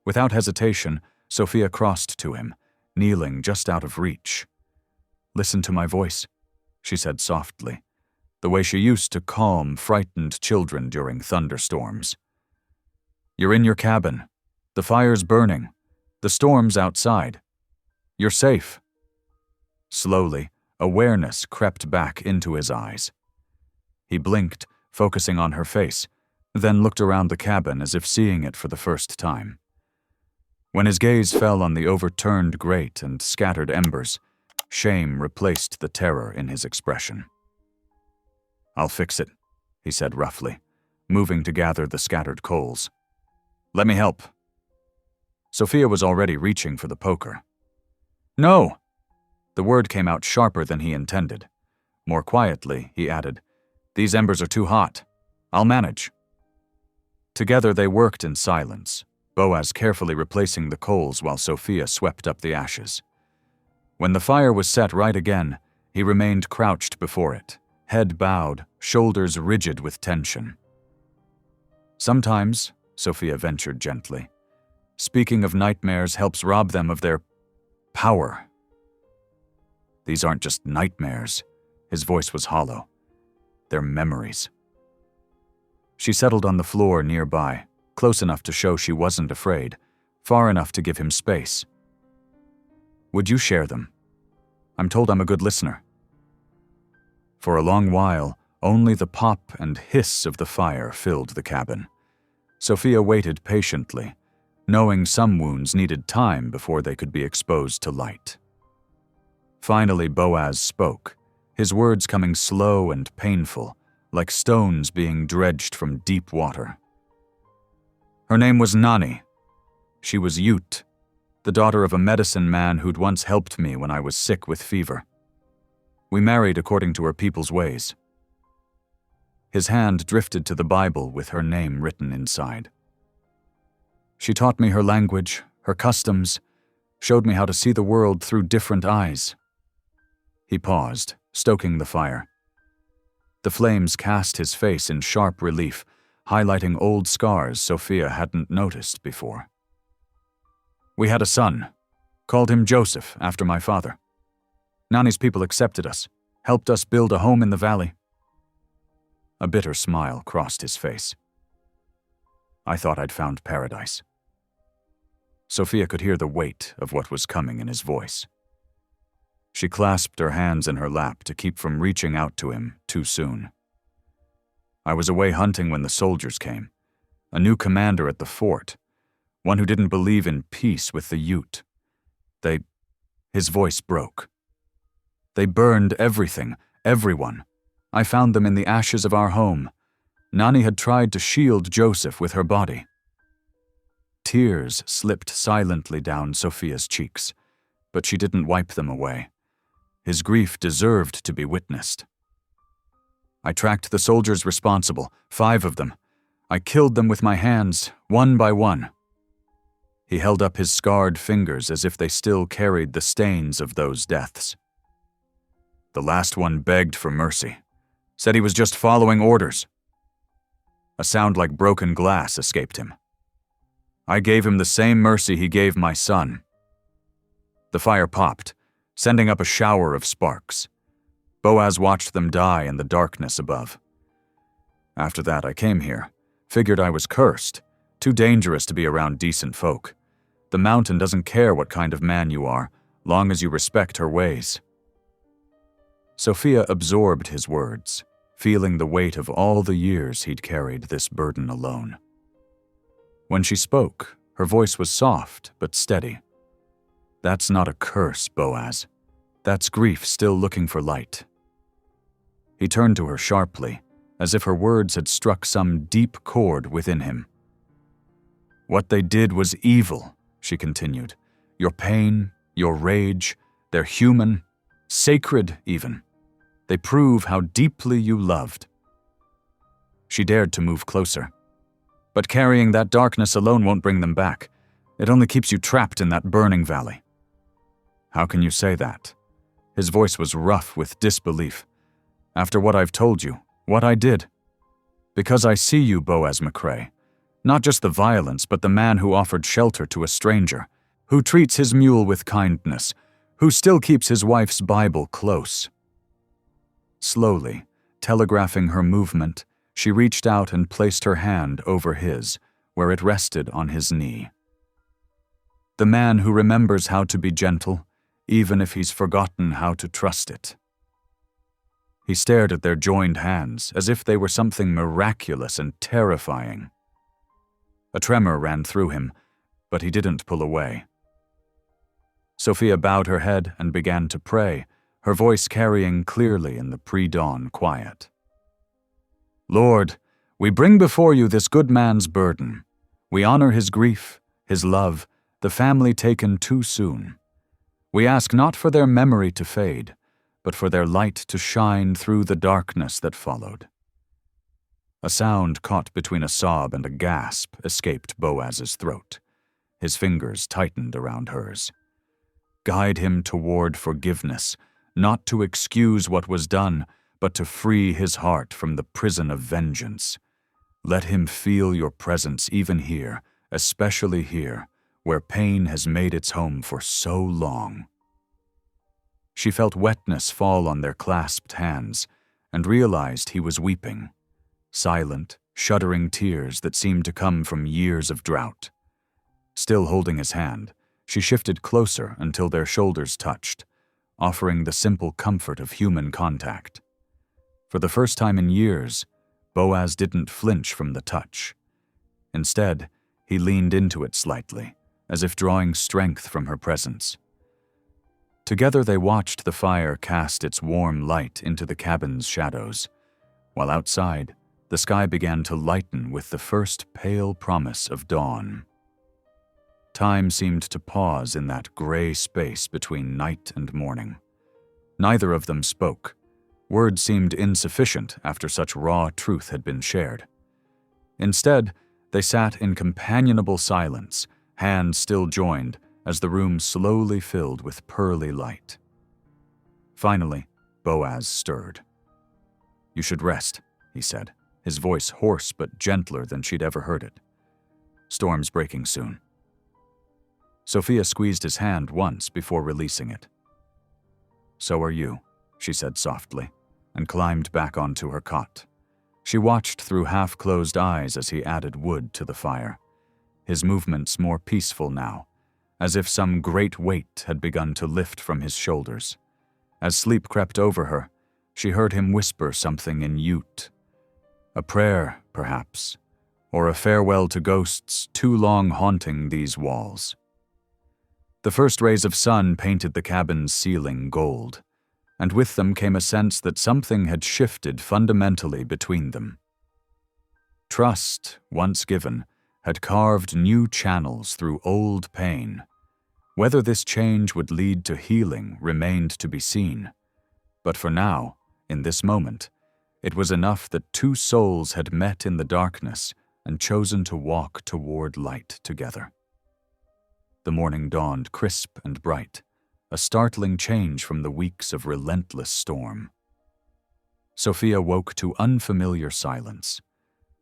[SPEAKER 1] Without hesitation, Sophia crossed to him, kneeling just out of reach. "Listen to my voice," she said softly, the way she used to calm frightened children during thunderstorms. "You're in your cabin. The fire's burning. The storm's outside. You're safe." Slowly, awareness crept back into his eyes. He blinked, focusing on her face, then looked around the cabin as if seeing it for the first time. When his gaze fell on the overturned grate and scattered embers, shame replaced the terror in his expression. "I'll fix it," he said roughly, moving to gather the scattered coals. "Let me help." Sophia was already reaching for the poker. No! The word came out sharper than he intended. More quietly, he added, These embers are too hot. I'll manage. Together they worked in silence, Boaz carefully replacing the coals while Sophia swept up the ashes. When the fire was set right again, he remained crouched before it, head bowed, shoulders rigid with tension. Sometimes, Sophia ventured gently, speaking of nightmares helps rob them of their power. These aren't just nightmares. His voice was hollow. They're memories. She settled on the floor nearby, close enough to show she wasn't afraid, far enough to give him space. Would you share them? I'm told I'm a good listener. For a long while, only the pop and hiss of the fire filled the cabin. Sophia waited patiently, knowing some wounds needed time before they could be exposed to light. Finally, Boaz spoke, his words coming slow and painful, like stones being dredged from deep water. Her name was Nani. She was Ute, the daughter of a medicine man who'd once helped me when I was sick with fever. We married according to her people's ways. His hand drifted to the Bible with her name written inside. She taught me her language, her customs, showed me how to see the world through different eyes. He paused, stoking the fire. The flames cast his face in sharp relief, highlighting old scars Sophia hadn't noticed before. We had a son, called him Joseph after my father. Nani's people accepted us, helped us build a home in the valley. A bitter smile crossed his face. I thought I'd found paradise. Sophia could hear the weight of what was coming in his voice. She clasped her hands in her lap to keep from reaching out to him too soon. I was away hunting when the soldiers came, a new commander at the fort, one who didn't believe in peace with the Ute. His voice broke. They burned everything, everyone. I found them in the ashes of our home. Nani had tried to shield Joseph with her body. Tears slipped silently down Sophia's cheeks, but she didn't wipe them away. His grief deserved to be witnessed. I tracked the soldiers responsible, 5 of them. I killed them with my hands, one by one. He held up his scarred fingers as if they still carried the stains of those deaths. The last one begged for mercy, said he was just following orders. A sound like broken glass escaped him. I gave him the same mercy he gave my son. The fire popped, sending up a shower of sparks. Boaz watched them die in the darkness above. After that, I came here, figured I was cursed, too dangerous to be around decent folk. The mountain doesn't care what kind of man you are, long as you respect her ways. Sophia absorbed his words, feeling the weight of all the years he'd carried this burden alone. When she spoke, her voice was soft but steady. That's not a curse, Boaz. That's grief still looking for light. He turned to her sharply, as if her words had struck some deep chord within him. What they did was evil, she continued. Your pain, your rage, they're human, sacred even. They prove how deeply you loved. She dared to move closer. But carrying that darkness alone won't bring them back. It only keeps you trapped in that burning valley. How can you say that? His voice was rough with disbelief. After what I've told you, what I did. Because I see you, Boaz McCrae. Not just the violence, but the man who offered shelter to a stranger, who treats his mule with kindness, who still keeps his wife's Bible close. Slowly, telegraphing her movement, she reached out and placed her hand over his, where it rested on his knee. The man who remembers how to be gentle, even if he's forgotten how to trust it. He stared at their joined hands as if they were something miraculous and terrifying. A tremor ran through him, but he didn't pull away. Sophia bowed her head and began to pray, her voice carrying clearly in the pre-dawn quiet. Lord, we bring before you this good man's burden. We honor his grief, his love, the family taken too soon. We ask not for their memory to fade, but for their light to shine through the darkness that followed. A sound caught between a sob and a gasp escaped Boaz's throat. His fingers tightened around hers. Guide him toward forgiveness, not to excuse what was done, but to free his heart from the prison of vengeance. Let him feel your presence even here, especially here, where pain has made its home for so long. She felt wetness fall on their clasped hands and realized he was weeping. Silent, shuddering tears that seemed to come from years of drought. Still holding his hand, she shifted closer until their shoulders touched, offering the simple comfort of human contact. For the first time in years, Boaz didn't flinch from the touch. Instead, he leaned into it slightly, as if drawing strength from her presence. Together they watched the fire cast its warm light into the cabin's shadows, while outside, the sky began to lighten with the first pale promise of dawn. Time seemed to pause in that gray space between night and morning. Neither of them spoke. Words seemed insufficient after such raw truth had been shared. Instead, they sat in companionable silence, hands still joined, as the room slowly filled with pearly light. Finally, Boaz stirred. "You should rest," he said, his voice hoarse but gentler than she'd ever heard it. "Storm's breaking soon." Sophia squeezed his hand once before releasing it. "So are you," she said softly, and climbed back onto her cot. She watched through half-closed eyes as he added wood to the fire, his movements more peaceful now, as if some great weight had begun to lift from his shoulders. As sleep crept over her, she heard him whisper something in Ute. A prayer, perhaps, or a farewell to ghosts too long haunting these walls. The first rays of sun painted the cabin's ceiling gold, and with them came a sense that something had shifted fundamentally between them. Trust, once given, had carved new channels through old pain. Whether this change would lead to healing remained to be seen, but for now, in this moment, it was enough that two souls had met in the darkness and chosen to walk toward light together. The morning dawned crisp and bright, a startling change from the weeks of relentless storm. Sophia woke to unfamiliar silence.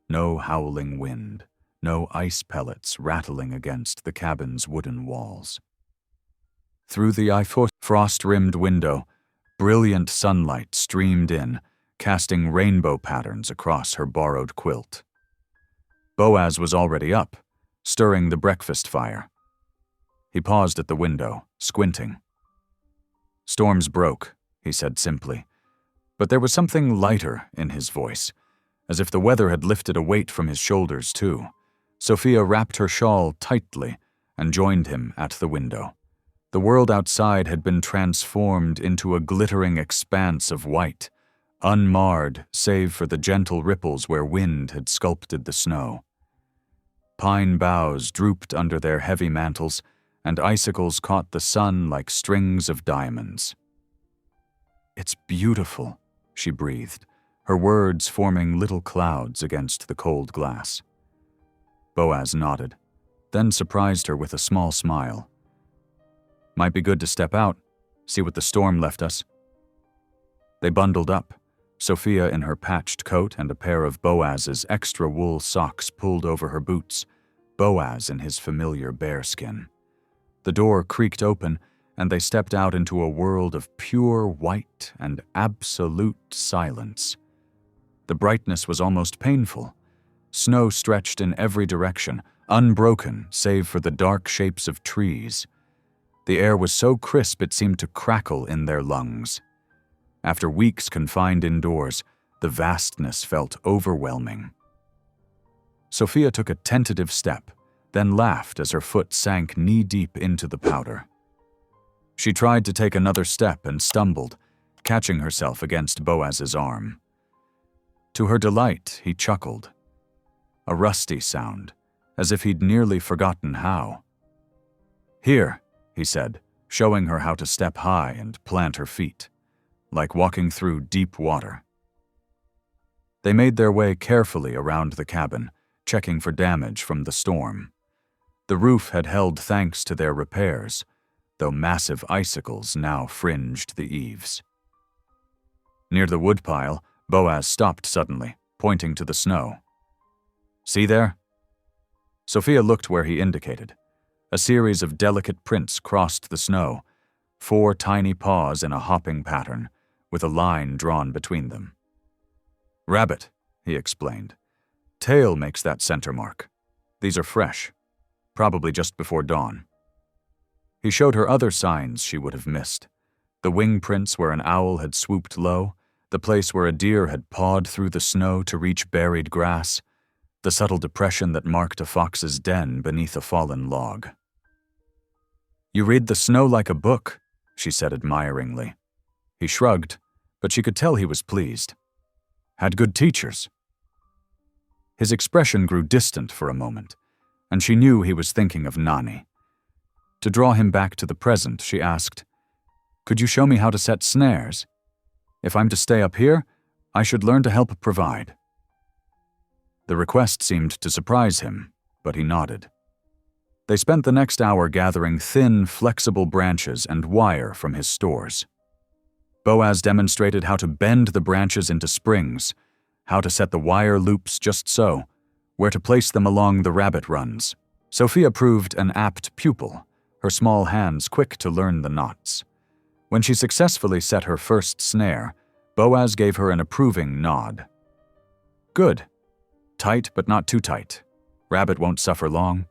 [SPEAKER 1] No howling wind, no ice pellets rattling against the cabin's wooden walls. Through the frost-rimmed window, brilliant sunlight streamed in, casting rainbow patterns across her borrowed quilt. Boaz was already up, stirring the breakfast fire. He paused at the window, squinting. "Storms broke," he said simply, but there was something lighter in his voice, as if the weather had lifted a weight from his shoulders too. Sophia wrapped her shawl tightly and joined him at the window. The world outside had been transformed into a glittering expanse of white, unmarred save for the gentle ripples where wind had sculpted the snow. Pine boughs drooped under their heavy mantles, and icicles caught the sun like strings of diamonds. "It's beautiful," she breathed, her words forming little clouds against the cold glass. Boaz nodded, then surprised her with a small smile. "Might be good to step out, see what the storm left us." They bundled up, Sophia in her patched coat and a pair of Boaz's extra wool socks pulled over her boots, Boaz in his familiar bearskin. The door creaked open, and they stepped out into a world of pure white and absolute silence. The brightness was almost painful. Snow stretched in every direction, unbroken save for the dark shapes of trees. The air was so crisp it seemed to crackle in their lungs. After weeks confined indoors, the vastness felt overwhelming. Sophia took a tentative step, then laughed as her foot sank knee-deep into the powder. She tried to take another step and stumbled, catching herself against Boaz's arm. To her delight, he chuckled. A rusty sound, as if he'd nearly forgotten how. "Here," he said, showing her how to step high and plant her feet, like walking through deep water. They made their way carefully around the cabin, checking for damage from the storm. The roof had held thanks to their repairs, though massive icicles now fringed the eaves. Near the woodpile, Boaz stopped suddenly, pointing to the snow. "See there?" Sophia looked where he indicated. A series of delicate prints crossed the snow, 4 tiny paws in a hopping pattern, with a line drawn between them. "Rabbit," he explained. "Tail makes that center mark. These are fresh, probably just before dawn." He showed her other signs she would have missed. The wing prints where an owl had swooped low, the place where a deer had pawed through the snow to reach buried grass, the subtle depression that marked a fox's den beneath a fallen log. "You read the snow like a book," she said admiringly. He shrugged, but she could tell he was pleased. "Had good teachers." His expression grew distant for a moment, and she knew he was thinking of Nani. To draw him back to the present, she asked, "Could you show me how to set snares? If I'm to stay up here, I should learn to help provide." The request seemed to surprise him, but he nodded. They spent the next hour gathering thin, flexible branches and wire from his stores. Boaz demonstrated how to bend the branches into springs, how to set the wire loops just so, where to place them along the rabbit runs. Sophia proved an apt pupil, her small hands quick to learn the knots. When she successfully set her first snare, Boaz gave her an approving nod. "Good. Tight, but not too tight. Rabbit won't suffer long."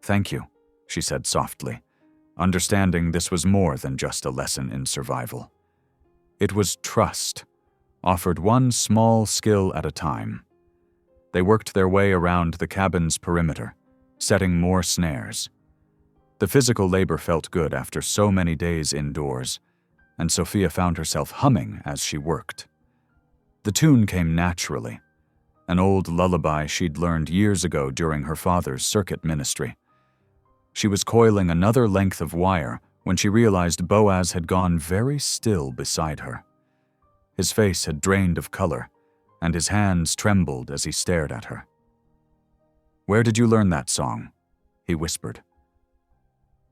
[SPEAKER 1] "Thank you," she said softly, understanding this was more than just a lesson in survival. It was trust, offered one small skill at a time. They worked their way around the cabin's perimeter, setting more snares. The physical labor felt good after so many days indoors, and Sophia found herself humming as she worked. The tune came naturally, an old lullaby she'd learned years ago during her father's circuit ministry. She was coiling another length of wire when she realized Boaz had gone very still beside her. His face had drained of color, and his hands trembled as he stared at her. "Where did you learn that song?" he whispered.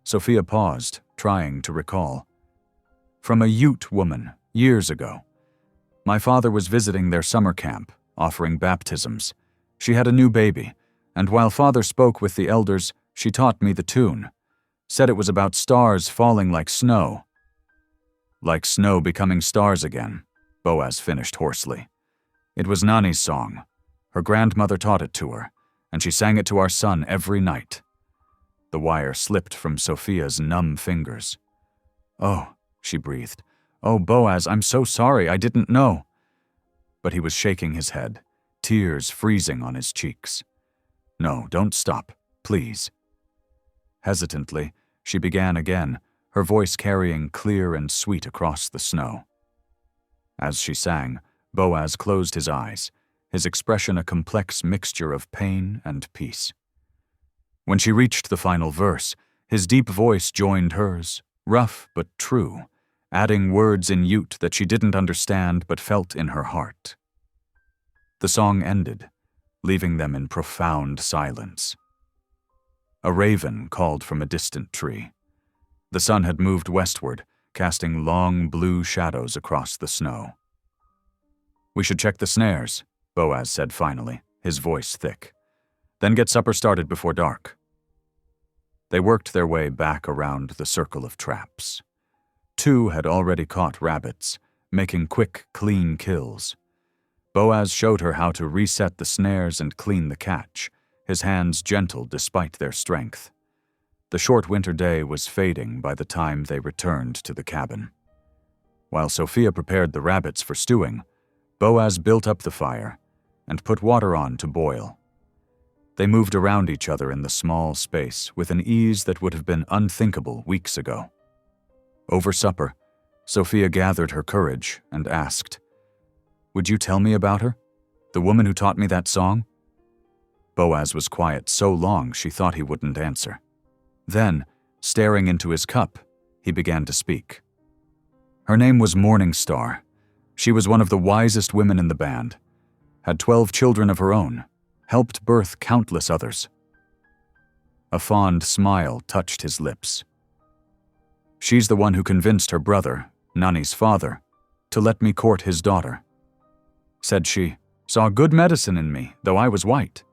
[SPEAKER 1] Sophia paused, trying to recall. "From a Ute woman, years ago. My father was visiting their summer camp, offering baptisms. She had a new baby, and while father spoke with the elders, she taught me the tune. Said it was about stars falling like snow." "Like snow becoming stars again," Boaz finished hoarsely. "It was Nani's song. Her grandmother taught it to her, and she sang it to our son every night." The wire slipped from Sophia's numb fingers. "Oh," she breathed. "Oh, Boaz, I'm so sorry, I didn't know." But he was shaking his head, tears freezing on his cheeks. "No, don't stop, please." Hesitantly, she began again, her voice carrying clear and sweet across the snow. As she sang, Boaz closed his eyes, his expression a complex mixture of pain and peace. When she reached the final verse, his deep voice joined hers, rough but true, adding words in Ute that she didn't understand but felt in her heart. The song ended, leaving them in profound silence. A raven called from a distant tree. The sun had moved westward, casting long blue shadows across the snow. "We should check the snares," Boaz said finally, his voice thick. "Then get supper started before dark." They worked their way back around the circle of traps. 2 had already caught rabbits, making quick, clean kills. Boaz showed her how to reset the snares and clean the catch, his hands gentle despite their strength. The short winter day was fading by the time they returned to the cabin. While Sophia prepared the rabbits for stewing, Boaz built up the fire and put water on to boil. They moved around each other in the small space with an ease that would have been unthinkable weeks ago. Over supper, Sophia gathered her courage and asked, "Would you tell me about her? The woman who taught me that song?" Boaz was quiet so long she thought he wouldn't answer. Then, Staring into his cup, he began to speak. Her name was Morning Star. She was one of the wisest women in the band, had 12 children of her own, helped birth countless others. A fond smile touched his lips. She's the one who convinced her brother, Nani's father, to let me court his daughter. Said she saw good medicine in me, though I was white.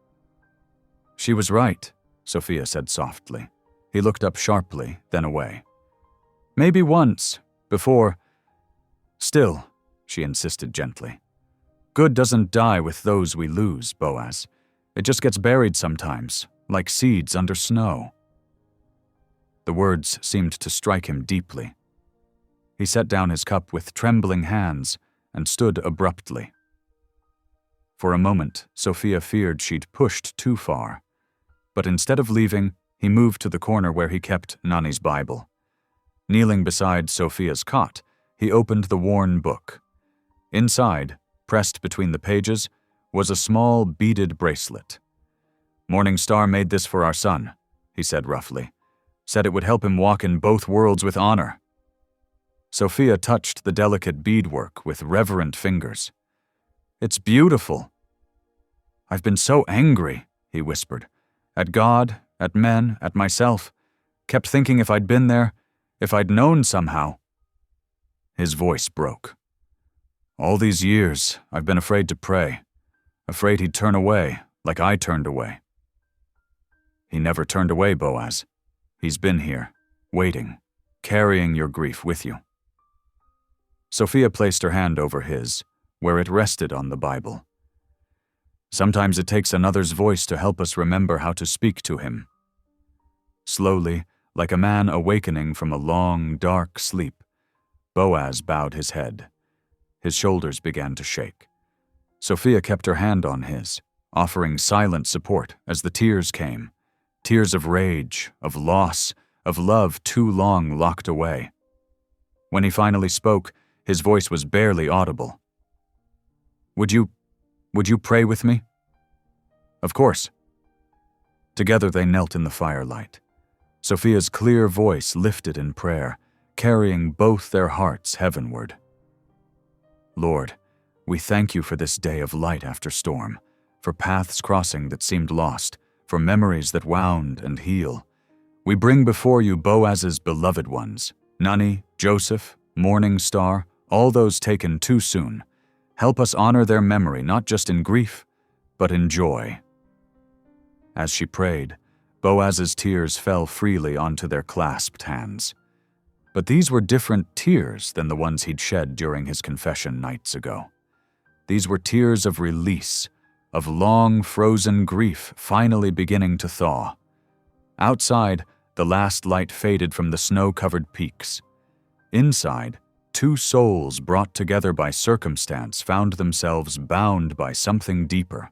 [SPEAKER 1] She was right, Sophia said softly. He looked up sharply, then away. Maybe once, before. Still, she insisted gently. Good doesn't die with those we lose, Boaz. It just gets buried sometimes, like seeds under snow. The words seemed to strike him deeply. He set down his cup with trembling hands and stood abruptly. For a moment, Sophia feared she'd pushed too far, but instead of leaving, he moved to the corner where he kept Nani's Bible. Kneeling beside Sophia's cot, he opened the worn book. Inside, pressed between the pages, was a small beaded bracelet. Morning Star made this for our son, he said roughly. Said it would help him walk in both worlds with honor. Sophia touched the delicate beadwork with reverent fingers. It's beautiful. I've been so angry, he whispered. At God, at men, at myself. Kept thinking if I'd been there, if I'd known somehow. His voice broke. All these years, I've been afraid to pray. Afraid he'd turn away, like I turned away. He never turned away, Boaz. He's been here, waiting, carrying your grief with you. Sophia placed her hand over his, where it rested on the Bible. Sometimes it takes another's voice to help us remember how to speak to him. Slowly, like a man awakening from a long, dark sleep, Boaz bowed his head. His shoulders began to shake. Sophia kept her hand on his, offering silent support as the tears came. Tears of rage, of loss, of love too long locked away. When he finally spoke, his voice was barely audible. Would you pray with me? Of course. Together they knelt in the firelight. Sophia's clear voice lifted in prayer, carrying both their hearts heavenward. Lord, we thank you for this day of light after storm, for paths crossing that seemed lost, for memories that wound and heal. We bring before you Boaz's beloved ones, Nani, Joseph, Morning Star, all those taken too soon. Help us honor their memory not just in grief, but in joy. As she prayed, Boaz's tears fell freely onto their clasped hands. But these were different tears than the ones he'd shed during his confession nights ago. These were tears of release, of long frozen grief finally beginning to thaw. Outside, the last light faded from the snow-covered peaks. Inside, two souls brought together by circumstance found themselves bound by something deeper.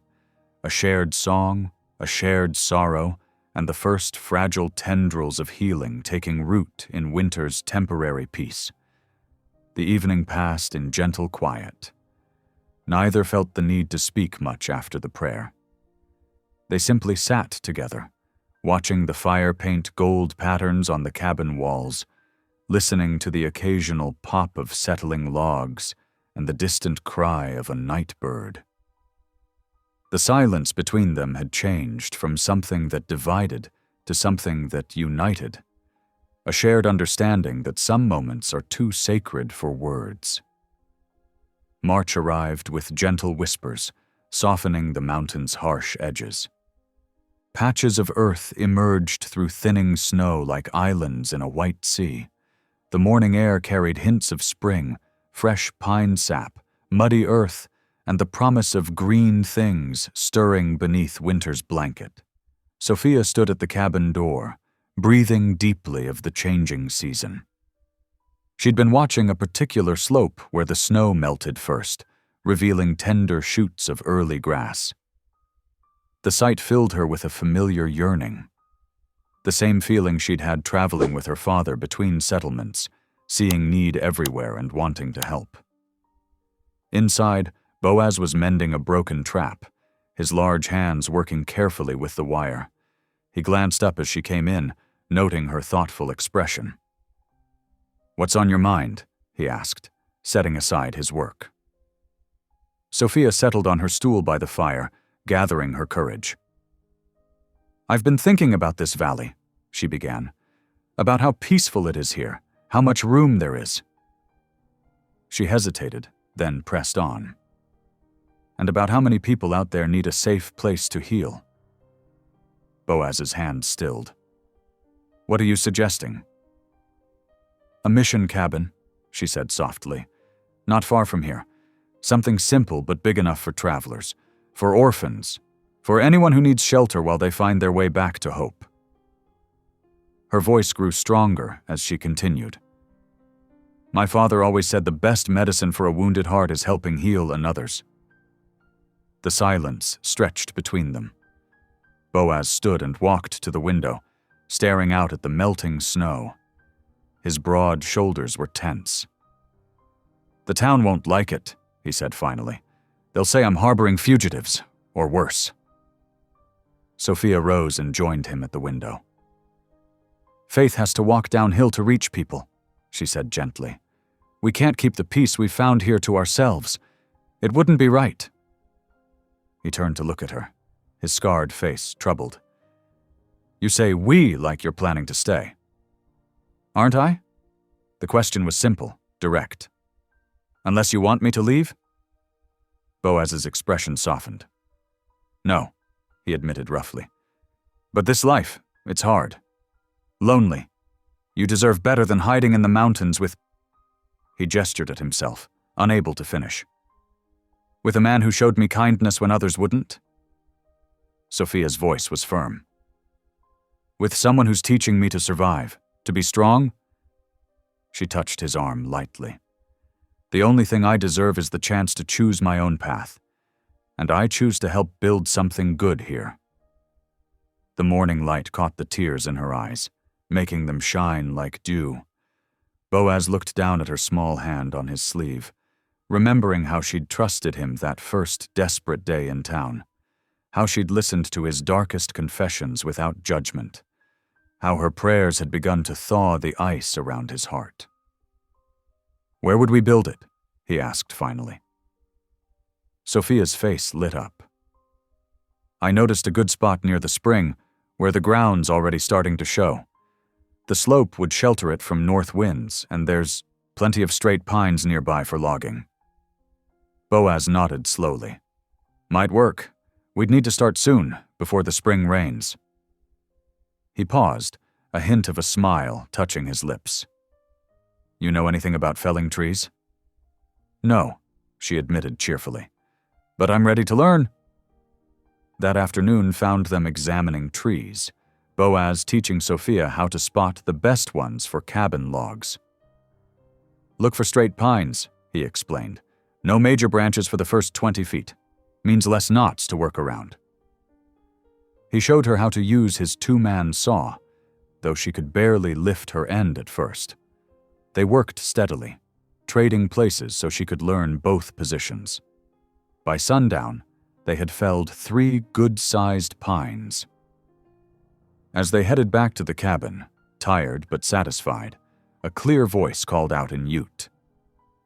[SPEAKER 1] A shared song, a shared sorrow, and the first fragile tendrils of healing taking root in winter's temporary peace. The evening passed in gentle quiet. Neither felt the need to speak much after the prayer. They simply sat together, watching the fire paint gold patterns on the cabin walls, listening to the occasional pop of settling logs and the distant cry of a night bird. The silence between them had changed from something that divided to something that united, a shared understanding that some moments are too sacred for words. March arrived with gentle whispers, softening the mountain's harsh edges. Patches of earth emerged through thinning snow like islands in a white sea. The morning air carried hints of spring, fresh pine sap, muddy earth, and the promise of green things stirring beneath winter's blanket. Sophia stood at the cabin door, breathing deeply of the changing season. She'd been watching a particular slope where the snow melted first, revealing tender shoots of early grass. The sight filled her with a familiar yearning. The same feeling she'd had traveling with her father between settlements, seeing need everywhere and wanting to help. Inside, Boaz was mending a broken trap, his large hands working carefully with the wire. He glanced up as she came in, noting her thoughtful expression. "What's on your mind?" he asked, setting aside his work. Sophia settled on her stool by the fire, gathering her courage. "I've been thinking about this valley," she began, "about how peaceful it is here, how much room there is." She hesitated, then pressed on. "And about how many people out there need a safe place to heal." Boaz's hand stilled. "What are you suggesting?" "A mission cabin," she said softly. "Not far from here. Something simple but big enough for travelers, for orphans, for anyone who needs shelter while they find their way back to hope." Her voice grew stronger as she continued. "My father always said the best medicine for a wounded heart is helping heal another's." The silence stretched between them. Boaz stood and walked to the window, staring out at the melting snow. His broad shoulders were tense. "The town won't like it," he said finally. "They'll say I'm harboring fugitives, or worse." Sophia rose and joined him at the window. "Faith has to walk downhill to reach people," she said gently. "We can't keep the peace we've found here to ourselves. It wouldn't be right." He turned to look at her, his scarred face troubled. "You say we like you're planning to stay. Aren't I?" The question was simple, direct. "Unless you want me to leave?" Boaz's expression softened. "No," he admitted roughly. "But this life, it's hard. Lonely. You deserve better than hiding in the mountains with—" He gestured at himself, unable to finish. "With a man who showed me kindness when others wouldn't?" Sophia's voice was firm. "With someone who's teaching me to survive, to be strong?" She touched his arm lightly. "The only thing I deserve is the chance to choose my own path, and I choose to help build something good here." The morning light caught the tears in her eyes, making them shine like dew. Boaz looked down at her small hand on his sleeve, remembering how she'd trusted him that first desperate day in town, how she'd listened to his darkest confessions without judgment, how her prayers had begun to thaw the ice around his heart. "Where would we build it?" he asked finally. Sophia's face lit up. "I noticed a good spot near the spring, where the ground's already starting to show. The slope would shelter it from north winds, and there's plenty of straight pines nearby for logging." Boaz nodded slowly. "Might work. We'd need to start soon, before the spring rains." He paused, a hint of a smile touching his lips. "You know anything about felling trees?" "No," she admitted cheerfully. "But I'm ready to learn." That afternoon found them examining trees, Boaz teaching Sophia how to spot the best ones for cabin logs. "Look for straight pines," he explained. "No major branches for the first 20 feet. Means less knots to work around." He showed her how to use his two-man saw, though she could barely lift her end at first. They worked steadily, trading places so she could learn both positions. By sundown, they had felled 3 good-sized pines. As they headed back to the cabin, tired but satisfied, a clear voice called out in Ute.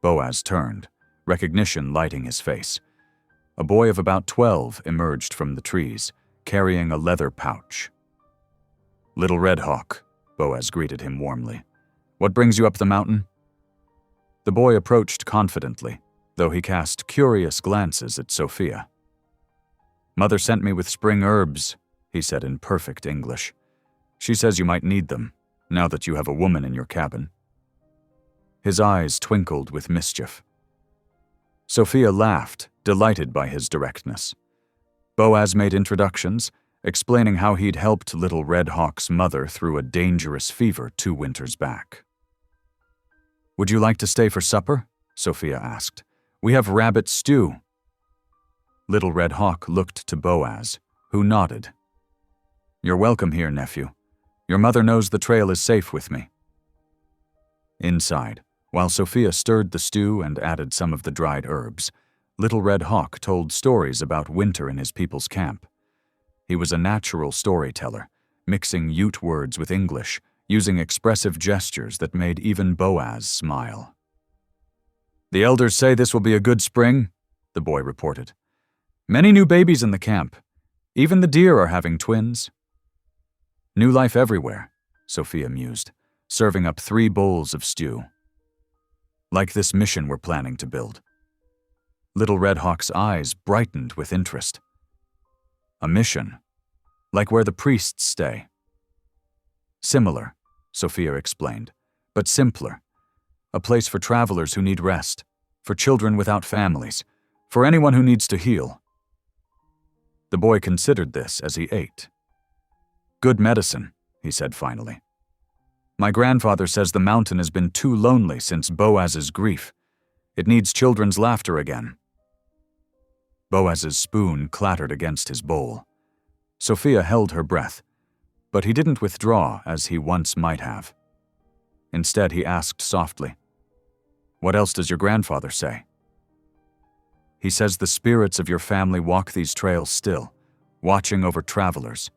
[SPEAKER 1] Boaz turned, recognition lighting his face. A boy of about 12 emerged from the trees, carrying a leather pouch. "Little Red Hawk," Boaz greeted him warmly. "What brings you up the mountain?" The boy approached confidently, though he cast curious glances at Sophia. "Mother sent me with spring herbs," he said in perfect English. "She says you might need them, now that you have a woman in your cabin." His eyes twinkled with mischief. Sophia laughed, delighted by his directness. Boaz made introductions, explaining how he'd helped Little Red Hawk's mother through a dangerous fever 2 winters back. "Would you like to stay for supper?" Sophia asked. "We have rabbit stew." Little Red Hawk looked to Boaz, who nodded. "You're welcome here, nephew. Your mother knows the trail is safe with me." Inside, while Sophia stirred the stew and added some of the dried herbs, Little Red Hawk told stories about winter in his people's camp. He was a natural storyteller, mixing Ute words with English, using expressive gestures that made even Boaz smile. "The elders say this will be a good spring," the boy reported. "Many new babies in the camp. Even the deer are having twins." "New life everywhere," Sophia mused, serving up 3 bowls of stew. "Like this mission we're planning to build." Little Red Hawk's eyes brightened with interest. "A mission? Like where the priests stay?" "Similar," Sophia explained, "but simpler. A place for travelers who need rest, for children without families, for anyone who needs to heal." The boy considered this as he ate. "Good medicine," he said finally. "My grandfather says the mountain has been too lonely since Boaz's grief. It needs children's laughter again." Boaz's spoon clattered against his bowl. Sophia held her breath, but he didn't withdraw as he once might have. Instead, he asked softly, "What else does your grandfather say?" "He says the spirits of your family walk these trails still, watching over travelers.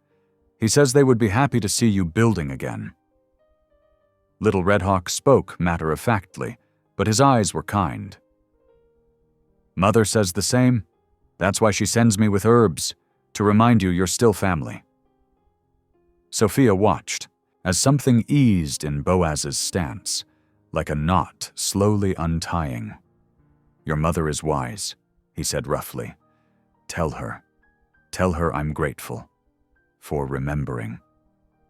[SPEAKER 1] He says they would be happy to see you building again." Little Red Hawk spoke matter-of-factly, but his eyes were kind. "Mother says the same. That's why she sends me with herbs, to remind you you're still family." Sophia watched as something eased in Boaz's stance, like a knot slowly untying. "Your mother is wise," he said roughly. Tell her I'm grateful for remembering."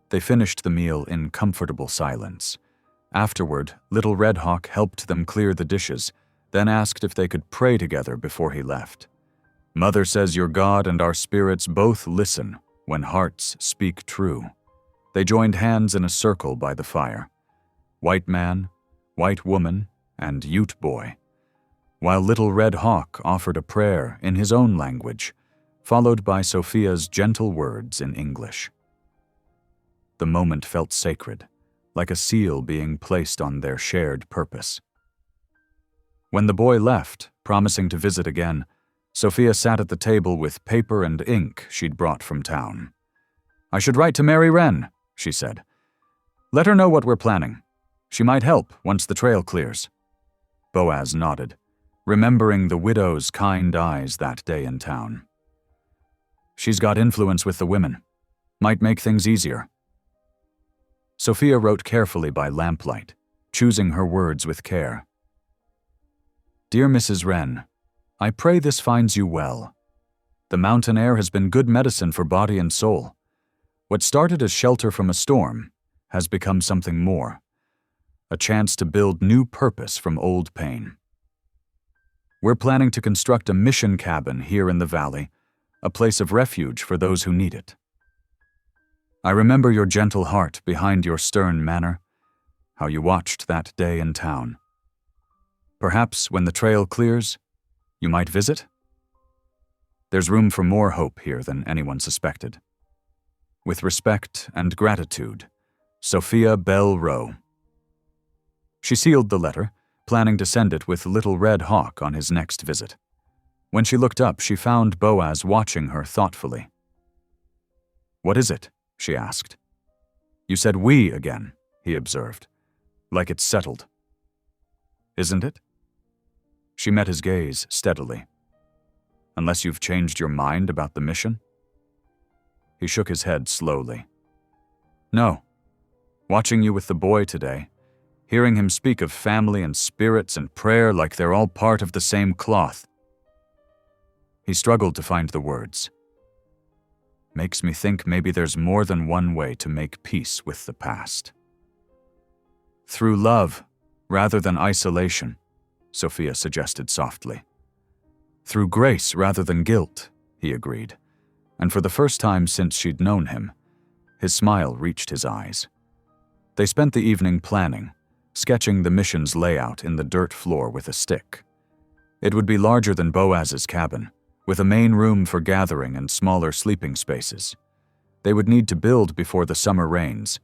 [SPEAKER 1] They finished the meal in comfortable silence. Afterward, Little Red Hawk helped them clear the dishes, then asked if they could pray together before he left. "Mother says your God and our spirits both listen when hearts speak true." They joined hands in a circle by the fire. White man, white woman, and Ute boy, while Little Red Hawk offered a prayer in his own language, followed by Sophia's gentle words in English. The moment felt sacred, like a seal being placed on their shared purpose. When the boy left, promising to visit again, Sophia sat at the table with paper and ink she'd brought from town. "I should write to Mary Wren," she said. "Let her know what we're planning. She might help once the trail clears." Boaz nodded, remembering the widow's kind eyes that day in town. "She's got influence with the women. Might make things easier." Sophia wrote carefully by lamplight, choosing her words with care. "Dear Mrs. Wren, I pray this finds you well. The mountain air has been good medicine for body and soul. What started as shelter from a storm has become something more, a chance to build new purpose from old pain. We're planning to construct a mission cabin here in the valley, a place of refuge for those who need it. I remember your gentle heart behind your stern manner, how you watched that day in town. Perhaps when the trail clears, you might visit? There's room for more hope here than anyone suspected. With respect and gratitude, Sophia Bell Rowe." She sealed the letter, planning to send it with Little Red Hawk on his next visit. When she looked up, she found Boaz watching her thoughtfully. "What is it?" she asked. "You said we again," he observed, "like it's settled." "Isn't it?" She met his gaze steadily. "Unless you've changed your mind about the mission?" He shook his head slowly. "No. Watching you with the boy today, hearing him speak of family and spirits and prayer like they're all part of the same cloth." He struggled to find the words. "Makes me think maybe there's more than one way to make peace with the past. Through love, rather than isolation," Sophia suggested softly. "Through grace rather than guilt," he agreed, and for the first time since she'd known him, his smile reached his eyes. They spent the evening planning, sketching the mission's layout in the dirt floor with a stick. It would be larger than Boaz's cabin, with a main room for gathering and smaller sleeping spaces. They would need to build before the summer rains,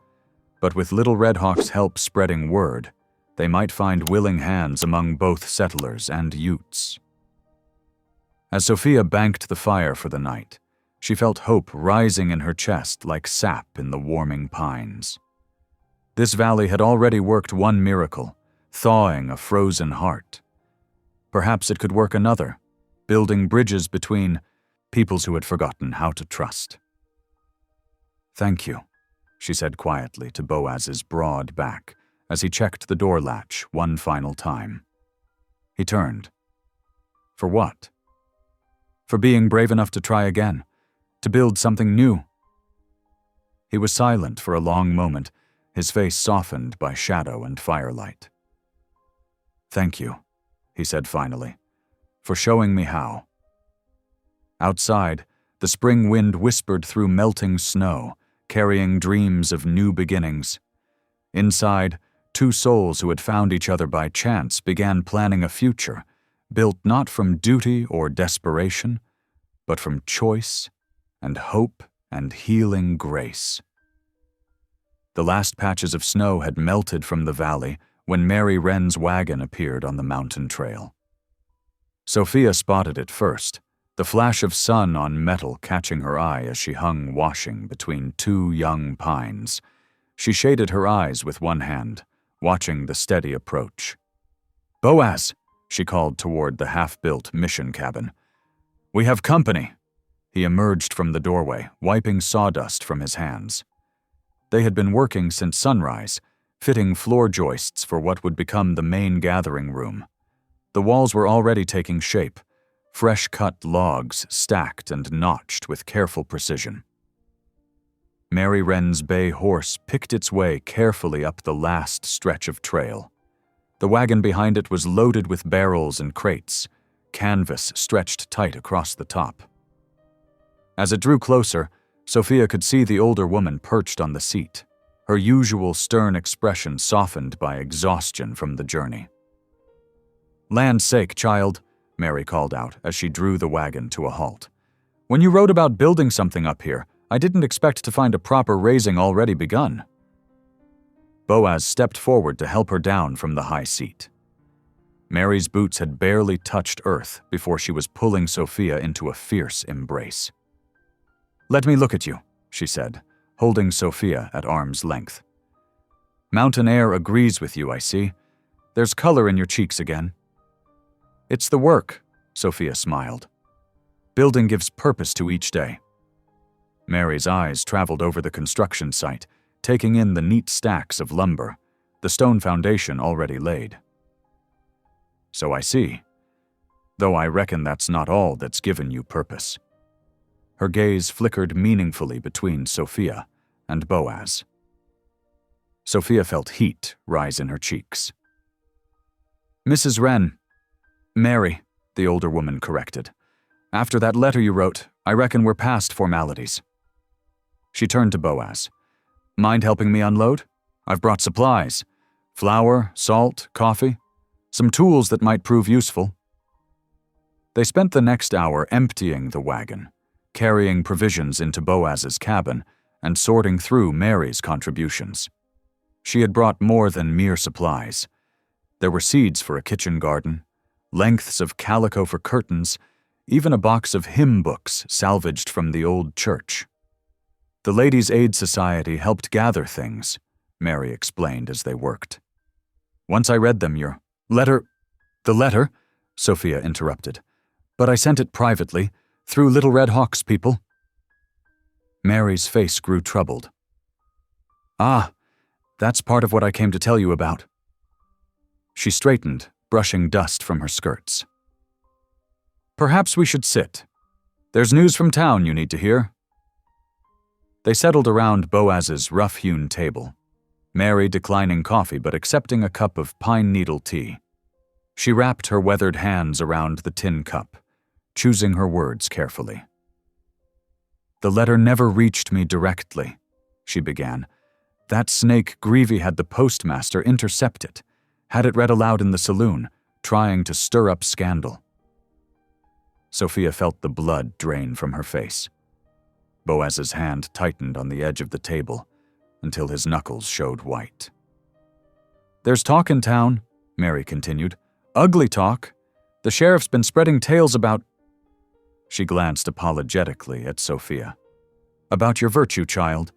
[SPEAKER 1] but with Little Red Hawk's help spreading word, they might find willing hands among both settlers and Utes. As Sophia banked the fire for the night, She felt hope rising in her chest like sap in the warming pines. This valley had already worked one miracle, thawing a frozen heart. Perhaps it could work another, building bridges between peoples who had forgotten how to trust. "Thank you," she said quietly to Boaz's broad back as he checked the door latch one final time. He turned. For what? For being brave enough to try again, to build something new. He was silent for a long moment, his face softened by shadow and firelight. "Thank you," he said finally, "for showing me how." Outside, the spring wind whispered through melting snow, carrying dreams of new beginnings. Inside, two souls who had found each other by chance began planning a future, built not from duty or desperation, but from choice and hope and healing grace. The last patches of snow had melted from the valley when Mary Wren's wagon appeared on the mountain trail. Sophia spotted it first, the flash of sun on metal catching her eye as she hung washing between two young pines. She shaded her eyes with one hand, watching the steady approach. "Boaz," she called toward the half-built mission cabin. "We have company." He emerged from the doorway, wiping sawdust from his hands. They had been working since sunrise, fitting floor joists for what would become the main gathering room. The walls were already taking shape, fresh-cut logs stacked and notched with careful precision. Mary Wren's bay horse picked its way carefully up the last stretch of trail. The wagon behind it was loaded with barrels and crates, canvas stretched tight across the top. As it drew closer, Sophia could see the older woman perched on the seat, her usual stern expression softened by exhaustion from the journey. "Land's sake, child," Mary called out as she drew the wagon to a halt. "When you wrote about building something up here, I didn't expect to find a proper raising already begun." Boaz stepped forward to help her down from the high seat. Mary's boots had barely touched earth before she was pulling Sophia into a fierce embrace. "Let me look at you," she said, holding Sophia at arm's length. "Mountain air agrees with you, I see. There's color in your cheeks again." "It's the work," Sophia smiled. "Building gives purpose to each day." Mary's eyes traveled over the construction site, taking in the neat stacks of lumber, the stone foundation already laid. "So I see. Though I reckon that's not all that's given you purpose." Her gaze flickered meaningfully between Sophia and Boaz. Sophia felt heat rise in her cheeks. "Mrs. Wren." "Mary," the older woman corrected. "After that letter you wrote, I reckon we're past formalities." She turned to Boaz. "Mind helping me unload? I've brought supplies. Flour, salt, coffee. Some tools that might prove useful." They spent the next hour emptying the wagon, carrying provisions into Boaz's cabin, and sorting through Mary's contributions. She had brought more than mere supplies. There were seeds for a kitchen garden, lengths of calico for curtains, even a box of hymn books salvaged from the old church. The Ladies' Aid Society helped gather things, Mary explained as they worked. "Once I read them, your letter—" "The letter?" Sophia interrupted. "But I sent it privately, through Little Red Hawk's people." Mary's face grew troubled. "Ah, that's part of what I came to tell you about." She straightened, brushing dust from her skirts. "Perhaps we should sit. There's news from town you need to hear." They settled around Boaz's rough-hewn table, Mary declining coffee but accepting a cup of pine needle tea. She wrapped her weathered hands around the tin cup, choosing her words carefully. "The letter never reached me directly," she began. "That snake Greavy had the postmaster intercept it, had it read aloud in the saloon, trying to stir up scandal." Sophia felt the blood drain from her face. Boaz's hand tightened on the edge of the table until his knuckles showed white. "There's talk in town," Mary continued. "Ugly talk. The sheriff's been spreading tales about—" She glanced apologetically at Sophia. "About your virtue, child,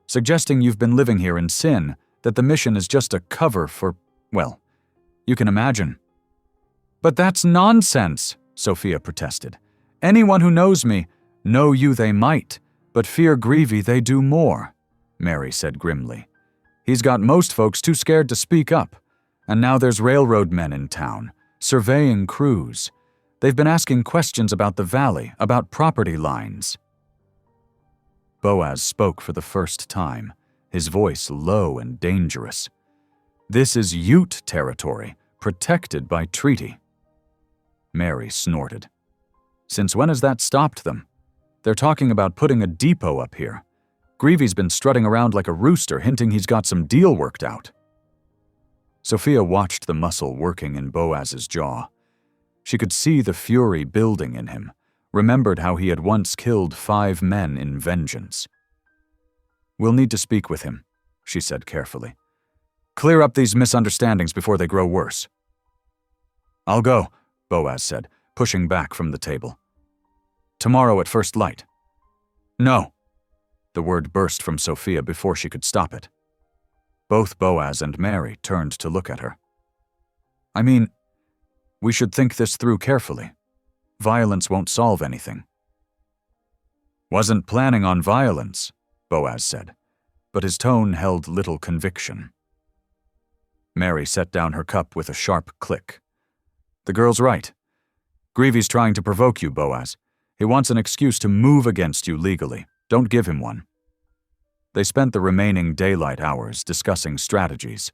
[SPEAKER 1] suggesting you've been living here in sin, that the mission is just a cover for, well, you can imagine." "But that's nonsense," Sophia protested. "Anyone who knows me, know you they might, but fear Greavy they do more," Mary said grimly. "He's got most folks too scared to speak up, and now there's railroad men in town, surveying crews. They've been asking questions about the valley, about property lines." Boaz spoke for the first time, his voice low and dangerous. "This is Ute territory, protected by treaty." Mary snorted. "Since when has that stopped them? They're talking about putting a depot up here. Greavy's been strutting around like a rooster, hinting he's got some deal worked out." Sophia watched the muscle working in Boaz's jaw. She could see the fury building in him, remembered how he had once killed 5 men in vengeance. "We'll need to speak with him," she said carefully. "Clear up these misunderstandings before they grow worse." "I'll go," Boaz said, pushing back from the table. "Tomorrow at first light." "No." The word burst from Sophia before she could stop it. Both Boaz and Mary turned to look at her. "I mean, we should think this through carefully. Violence won't solve anything." "Wasn't planning on violence," Boaz said, but his tone held little conviction. Mary set down her cup with a sharp click. "The girl's right. Greavy's trying to provoke you, Boaz. He wants an excuse to move against you legally. Don't give him one." They spent the remaining daylight hours discussing strategies,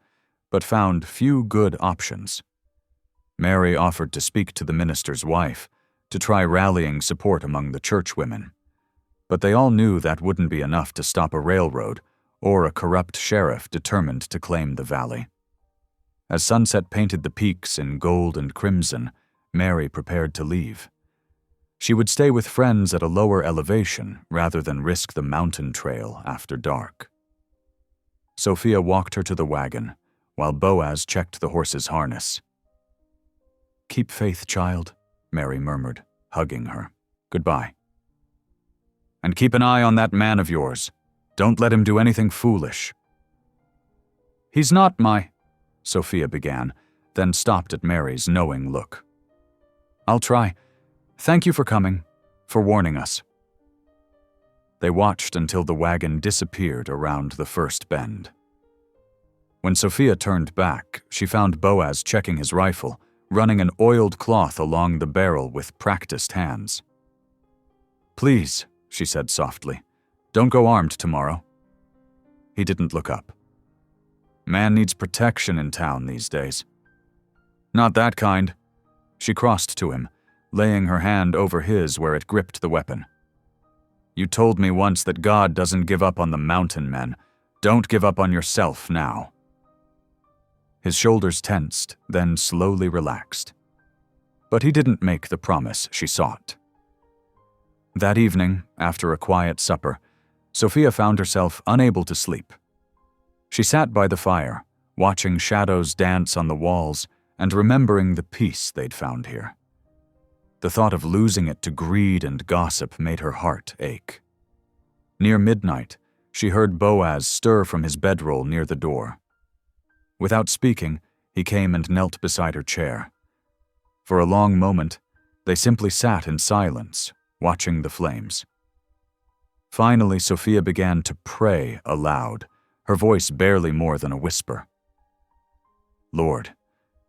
[SPEAKER 1] but found few good options. Mary offered to speak to the minister's wife, to try rallying support among the churchwomen. But they all knew that wouldn't be enough to stop a railroad or a corrupt sheriff determined to claim the valley. As sunset painted the peaks in gold and crimson, Mary prepared to leave. She would stay with friends at a lower elevation rather than risk the mountain trail after dark. Sophia walked her to the wagon, while Boaz checked the horse's harness. "Keep faith, child," Mary murmured, hugging her. "Goodbye. And keep an eye on that man of yours. Don't let him do anything foolish." "He's not my—" Sophia began, then stopped at Mary's knowing look. "I'll try. Thank you for coming, for warning us." They watched until the wagon disappeared around the first bend. When Sophia turned back, she found Boaz checking his rifle, running an oiled cloth along the barrel with practiced hands. "Please," she said softly, "don't go armed tomorrow." He didn't look up. "Man needs protection in town these days." "Not that kind." She crossed to him, laying her hand over his where it gripped the weapon. "You told me once that God doesn't give up on the mountain men. Don't give up on yourself now." His shoulders tensed, then slowly relaxed. But he didn't make the promise she sought. That evening, after a quiet supper, Sophia found herself unable to sleep. She sat by the fire, watching shadows dance on the walls and remembering the peace they'd found here. The thought of losing it to greed and gossip made her heart ache. Near midnight, she heard Boaz stir from his bedroll near the door. Without speaking, he came and knelt beside her chair. For a long moment, they simply sat in silence, watching the flames. Finally, Sophia began to pray aloud, her voice barely more than a whisper. "Lord,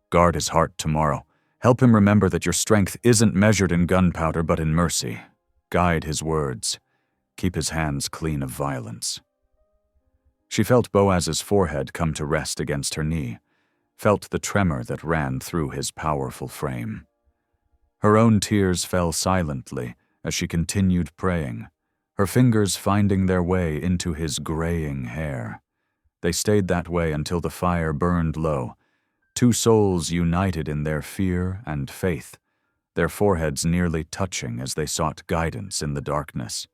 [SPEAKER 1] guard his heart tomorrow. Help him remember that your strength isn't measured in gunpowder but in mercy. Guide his words. Keep his hands clean of violence." She felt Boaz's forehead come to rest against her knee, felt the tremor that ran through his powerful frame. Her own tears fell silently as she continued praying, her fingers finding their way into his graying hair. They stayed that way until the fire burned low, two souls united in their fear and faith, their foreheads nearly touching as they sought guidance in the darkness.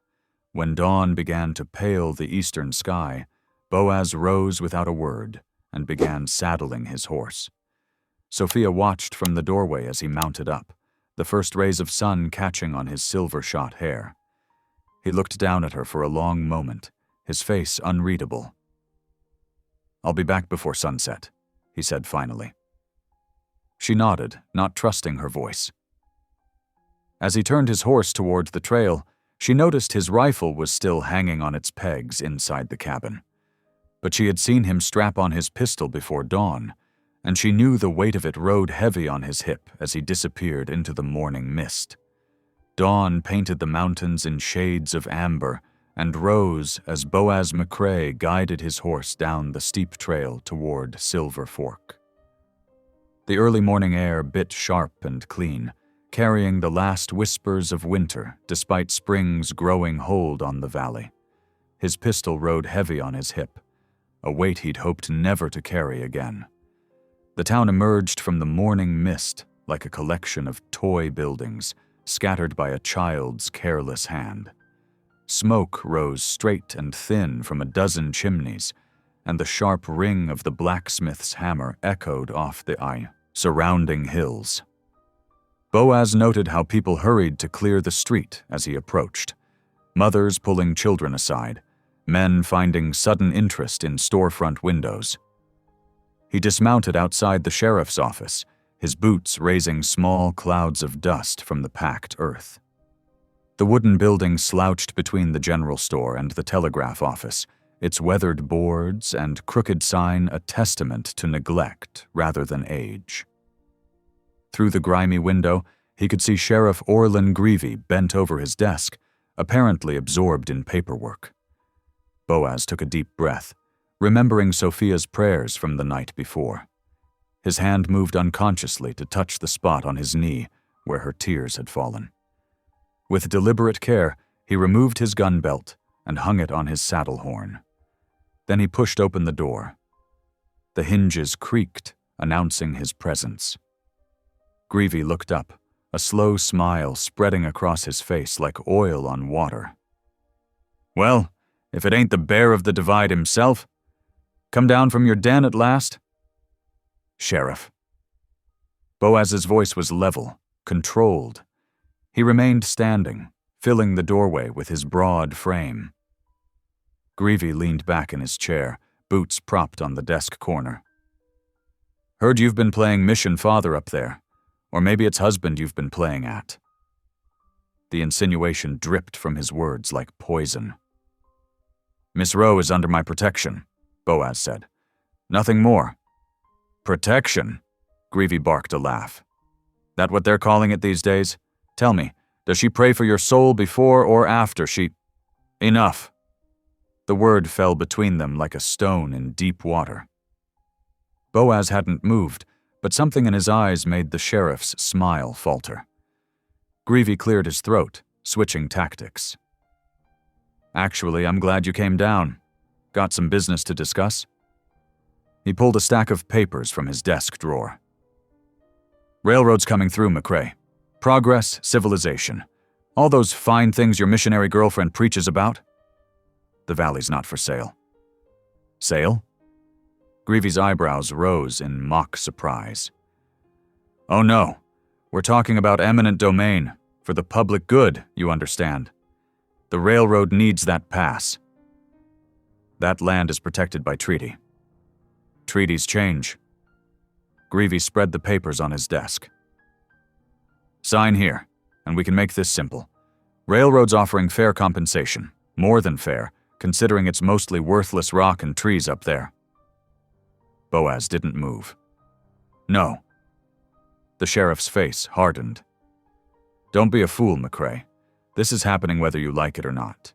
[SPEAKER 1] When dawn began to pale the eastern sky, Boaz rose without a word and began saddling his horse. Sophia watched from the doorway as he mounted up, the first rays of sun catching on his silver-shot hair. He looked down at her for a long moment, his face unreadable. "I'll be back before sunset," he said finally. She nodded, not trusting her voice. As he turned his horse toward the trail, she noticed his rifle was still hanging on its pegs inside the cabin. But she had seen him strap on his pistol before dawn, and she knew the weight of it rode heavy on his hip as he disappeared into the morning mist. Dawn painted the mountains in shades of amber and rose as Boaz McCrae guided his horse down the steep trail toward Silver Fork. The early morning air bit sharp and clean, carrying the last whispers of winter despite spring's growing hold on the valley. His pistol rode heavy on his hip, a weight he'd hoped never to carry again. The town emerged from the morning mist like a collection of toy buildings scattered by a child's careless hand. Smoke rose straight and thin from a dozen chimneys, and the sharp ring of the blacksmith's hammer echoed off the surrounding hills. Boaz noted how people hurried to clear the street as he approached, mothers pulling children aside, men finding sudden interest in storefront windows. He dismounted outside the sheriff's office, his boots raising small clouds of dust from the packed earth. The wooden building slouched between the general store and the telegraph office, its weathered boards and crooked sign a testament to neglect rather than age. Through the grimy window, he could see Sheriff Orlin Greevy bent over his desk, apparently absorbed in paperwork. Boaz took a deep breath, remembering Sophia's prayers from the night before. His hand moved unconsciously to touch the spot on his knee where her tears had fallen. With deliberate care, he removed his gun belt and hung it on his saddle horn. Then he pushed open the door. The hinges creaked, announcing his presence. Greevy looked up, a slow smile spreading across his face like oil on water. "Well, if it ain't the Bear of the Divide himself. Come down from your den at last?" "Sheriff." Boaz's voice was level, controlled. He remained standing, filling the doorway with his broad frame. Greevy leaned back in his chair, boots propped on the desk corner. "Heard you've been playing Mission Father up there. Or maybe it's husband you've been playing at." The insinuation dripped from his words like poison. "Miss Rowe is under my protection," Boaz said. "Nothing more." "Protection?" Greevy barked a laugh. "That what they're calling it these days? Tell me, does she pray for your soul before or after she—" "Enough." The word fell between them like a stone in deep water. Boaz hadn't moved, but something in his eyes made the sheriff's smile falter. Greevy cleared his throat, switching tactics. "Actually, I'm glad you came down. Got some business to discuss?" He pulled a stack of papers from his desk drawer. "Railroad's coming through, McCrae. Progress, civilization. All those fine things your missionary girlfriend preaches about. The valley's not for sale." "Sale?" Greevy's eyebrows rose in mock surprise. "Oh no, we're talking about eminent domain, for the public good, you understand. The railroad needs that pass. That land is protected by treaty. Treaties change." Greevy spread the papers on his desk. "Sign here, and we can make this simple. Railroad's offering fair compensation, more than fair, considering it's mostly worthless rock and trees up there." Boaz didn't move. "No." The sheriff's face hardened. "Don't be a fool, McCrae. This is happening whether you like it or not.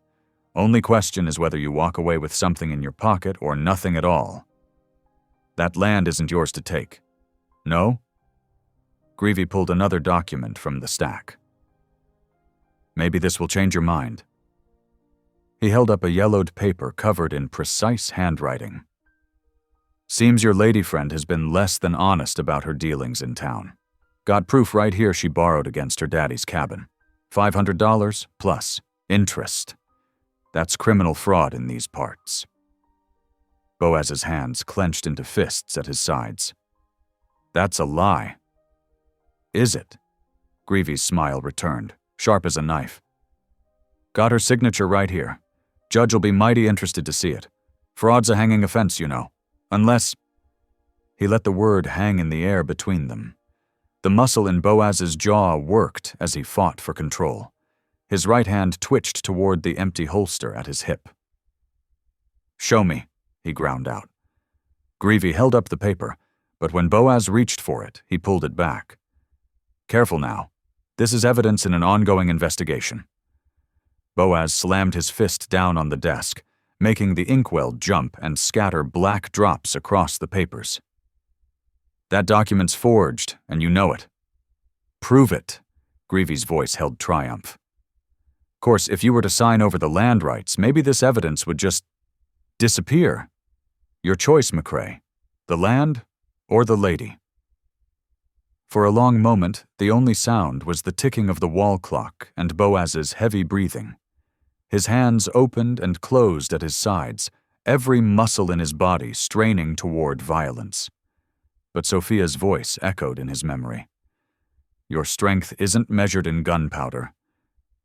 [SPEAKER 1] Only question is whether you walk away with something in your pocket or nothing at all. That land isn't yours to take. No?" Greevy pulled another document from the stack. "Maybe this will change your mind." He held up a yellowed paper covered in precise handwriting. "Seems your lady friend has been less than honest about her dealings in town. Got proof right here she borrowed against her daddy's cabin. $500 plus interest. That's criminal fraud in these parts." Boaz's hands clenched into fists at his sides. "That's a lie." "Is it?" Greavy's smile returned, sharp as a knife. Got her signature right here. Judge will be mighty interested to see it. Fraud's a hanging offense, you know. Unless… He let the word hang in the air between them. The muscle in Boaz's jaw worked as he fought for control. His right hand twitched toward the empty holster at his hip. "Show me," he ground out. Greavy held up the paper, but when Boaz reached for it, he pulled it back. "Careful now. This is evidence in an ongoing investigation." Boaz slammed his fist down on the desk, making the inkwell jump and scatter black drops across the papers. "That document's forged, and you know it." "Prove it," Greavy's voice held triumph. "Course, if you were to sign over the land rights, maybe this evidence would just disappear. Your choice, McCrae. The land or the lady." For a long moment, the only sound was the ticking of the wall clock and Boaz's heavy breathing. His hands opened and closed at his sides, every muscle in his body straining toward violence. But Sophia's voice echoed in his memory. "Your strength isn't measured in gunpowder,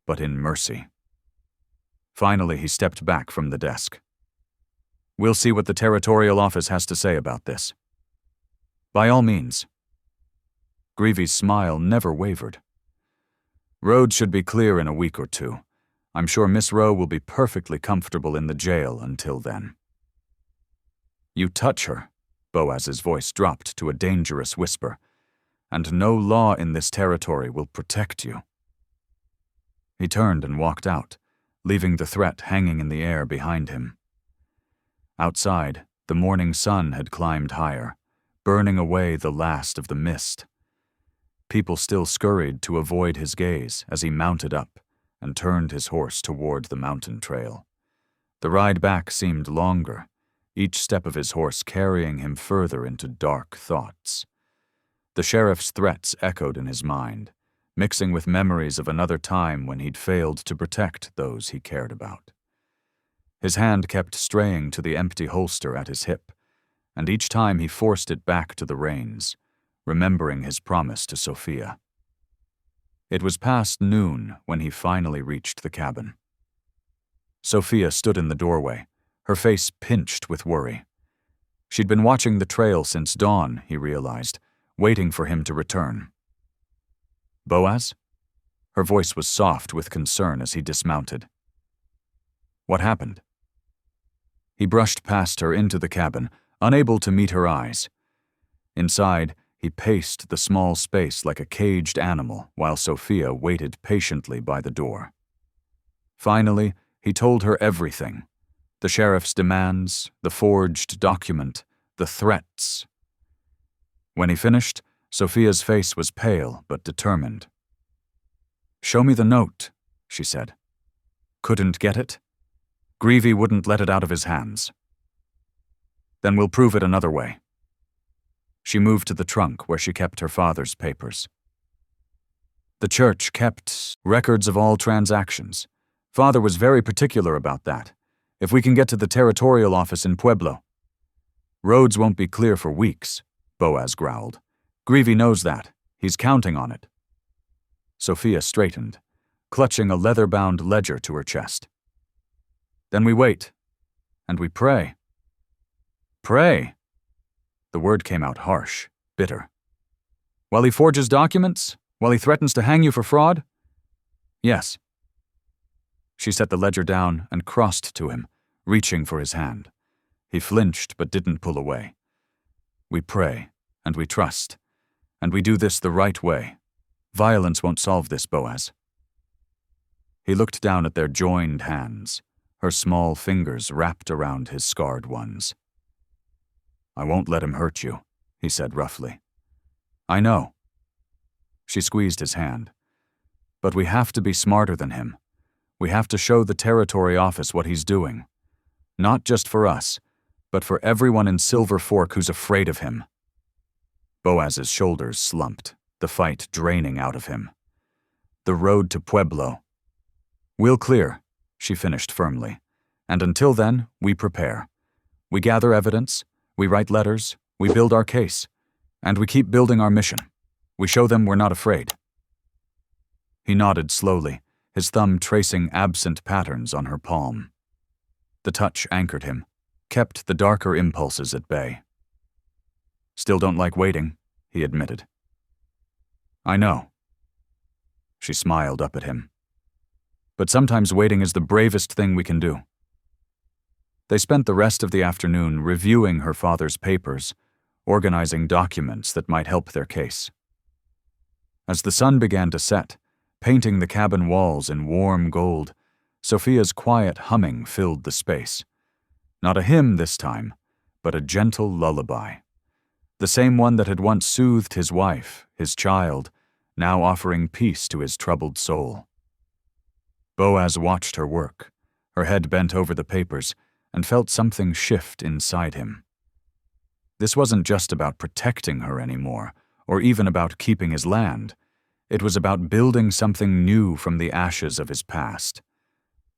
[SPEAKER 1] but in mercy." Finally, he stepped back from the desk. "We'll see what the territorial office has to say about this." "By all means." Greavy's smile never wavered. "Roads should be clear in a week or two. I'm sure Miss Rowe will be perfectly comfortable in the jail until then." "You touch her," Boaz's voice dropped to a dangerous whisper, "and no law in this territory will protect you." He turned and walked out, leaving the threat hanging in the air behind him. Outside, the morning sun had climbed higher, burning away the last of the mist. People still scurried to avoid his gaze as he mounted up and turned his horse toward the mountain trail. The ride back seemed longer, each step of his horse carrying him further into dark thoughts. The sheriff's threats echoed in his mind, mixing with memories of another time when he'd failed to protect those he cared about. His hand kept straying to the empty holster at his hip, and each time he forced it back to the reins, remembering his promise to Sophia. It was past noon when he finally reached the cabin. Sophia stood in the doorway, her face pinched with worry. She'd been watching the trail since dawn, he realized, waiting for him to return. "Boaz?" Her voice was soft with concern as he dismounted. "What happened?" He brushed past her into the cabin, unable to meet her eyes. Inside, he paced the small space like a caged animal while Sophia waited patiently by the door. Finally, he told her everything. The sheriff's demands, the forged document, the threats. When he finished, Sophia's face was pale but determined. "Show me the note," she said. "Couldn't get it?" Greavy wouldn't let it out of his hands. "Then we'll prove it another way." She moved to the trunk where she kept her father's papers. The church kept records of all transactions. Father was very particular about that. If we can get to the territorial office in Pueblo. "Roads won't be clear for weeks," Boaz growled. "Greavy knows that. He's counting on it." Sophia straightened, clutching a leather-bound ledger to her chest. "Then we wait. And we pray." "Pray?" The word came out harsh, bitter. "While he forges documents? While he threatens to hang you for fraud?" "Yes." She set the ledger down and crossed to him, reaching for his hand. He flinched but didn't pull away. "We pray, and we trust, and we do this the right way. Violence won't solve this, Boaz." He looked down at their joined hands, her small fingers wrapped around his scarred ones. "I won't let him hurt you," he said roughly. "I know." She squeezed his hand. "But we have to be smarter than him. We have to show the territory office what he's doing. Not just for us, but for everyone in Silver Fork who's afraid of him." Boaz's shoulders slumped, the fight draining out of him. "The road to Pueblo." "We'll clear," she finished firmly. "And until then, we prepare. We gather evidence, we write letters, we build our case, and we keep building our mission. We show them we're not afraid." He nodded slowly, his thumb tracing absent patterns on her palm. The touch anchored him, kept the darker impulses at bay. "Still don't like waiting," he admitted. "I know." She smiled up at him. "But sometimes waiting is the bravest thing we can do." They spent the rest of the afternoon reviewing her father's papers, organizing documents that might help their case. As the sun began to set, painting the cabin walls in warm gold, Sophia's quiet humming filled the space. Not a hymn this time, but a gentle lullaby. The same one that had once soothed his wife, his child, now offering peace to his troubled soul. Boaz watched her work, her head bent over the papers, and felt something shift inside him. This wasn't just about protecting her anymore, or even about keeping his land. It was about building something new from the ashes of his past.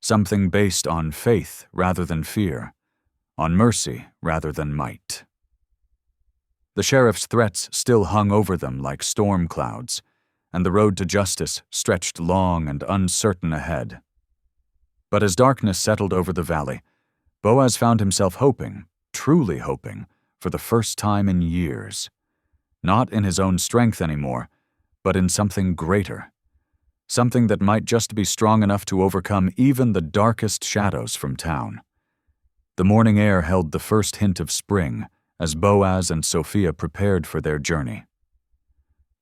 [SPEAKER 1] Something based on faith rather than fear, on mercy rather than might. The sheriff's threats still hung over them like storm clouds, and the road to justice stretched long and uncertain ahead. But as darkness settled over the valley, Boaz found himself hoping, truly hoping, for the first time in years. Not in his own strength anymore, but in something greater. Something that might just be strong enough to overcome even the darkest shadows from town. The morning air held the first hint of spring as Boaz and Sophia prepared for their journey.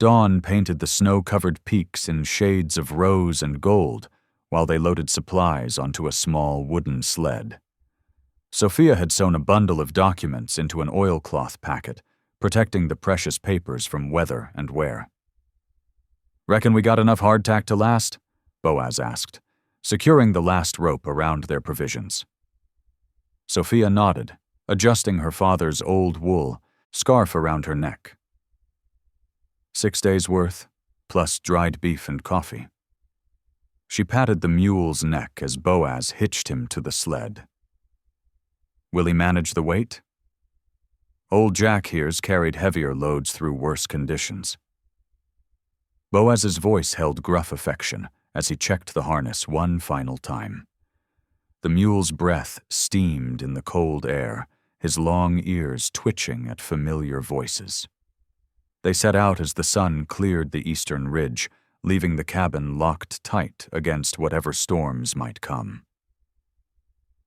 [SPEAKER 1] Dawn painted the snow-covered peaks in shades of rose and gold while they loaded supplies onto a small wooden sled. Sophia had sewn a bundle of documents into an oilcloth packet, protecting the precious papers from weather and wear. "Reckon we got enough hardtack to last?" Boaz asked, securing the last rope around their provisions. Sophia nodded, adjusting her father's old wool scarf around her neck. 6 days' worth, plus dried beef and coffee. She patted the mule's neck as Boaz hitched him to the sled. "Will he manage the weight?" "Old Jack here's carried heavier loads through worse conditions." Boaz's voice held gruff affection as he checked the harness one final time. The mule's breath steamed in the cold air, his long ears twitching at familiar voices. They set out as the sun cleared the eastern ridge, leaving the cabin locked tight against whatever storms might come.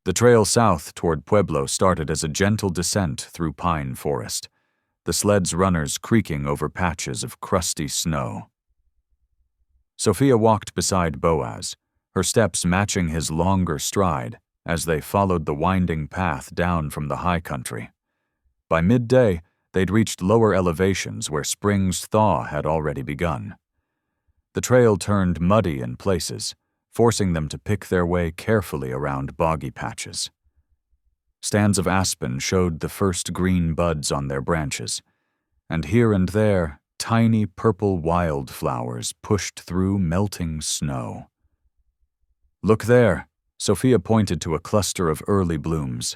[SPEAKER 1] The trail south toward Pueblo started as a gentle descent through pine forest, the sled's runners creaking over patches of crusty snow. Sophia walked beside Boaz, her steps matching his longer stride as they followed the winding path down from the high country. By midday, they'd reached lower elevations where spring's thaw had already begun. The trail turned muddy in places, forcing them to pick their way carefully around boggy patches. Stands of aspen showed the first green buds on their branches, and here and there, tiny purple wildflowers pushed through melting snow. "Look there," Sophia pointed to a cluster of early blooms.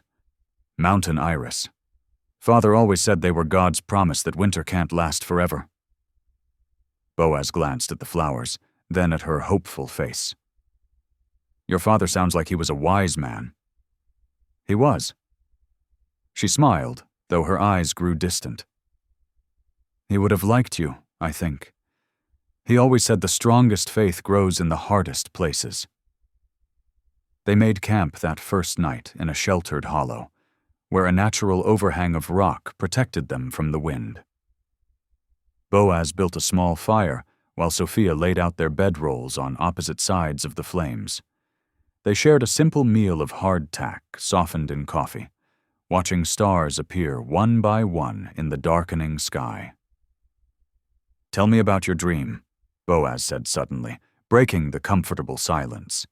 [SPEAKER 1] "Mountain iris. Father always said they were God's promise that winter can't last forever." Boaz glanced at the flowers, then at her hopeful face. "Your father sounds like he was a wise man." "He was." She smiled, though her eyes grew distant. "He would have liked you, I think. He always said the strongest faith grows in the hardest places." They made camp that first night in a sheltered hollow, where a natural overhang of rock protected them from the wind. Boaz built a small fire while Sophia laid out their bedrolls on opposite sides of the flames. They shared a simple meal of hardtack softened in coffee, watching stars appear one by one in the darkening sky. "Tell me about your dream," Boaz said suddenly, breaking the comfortable silence.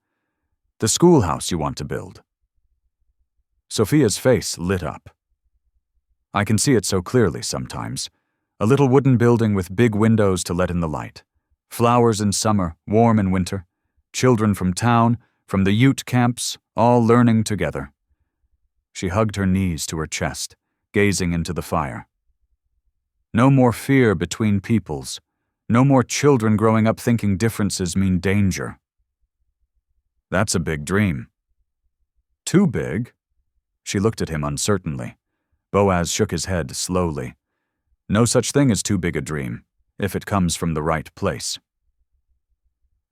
[SPEAKER 1] "The schoolhouse you want to build." Sophia's face lit up. "I can see it so clearly sometimes. A little wooden building with big windows to let in the light. Flowers in summer, warm in winter. Children from town, from the Ute camps, all learning together." She hugged her knees to her chest, gazing into the fire. "No more fear between peoples. No more children growing up thinking differences mean danger. That's a big dream. Too big? She looked at him uncertainly. Boaz shook his head slowly. No such thing as too big a dream, if it comes from the right place.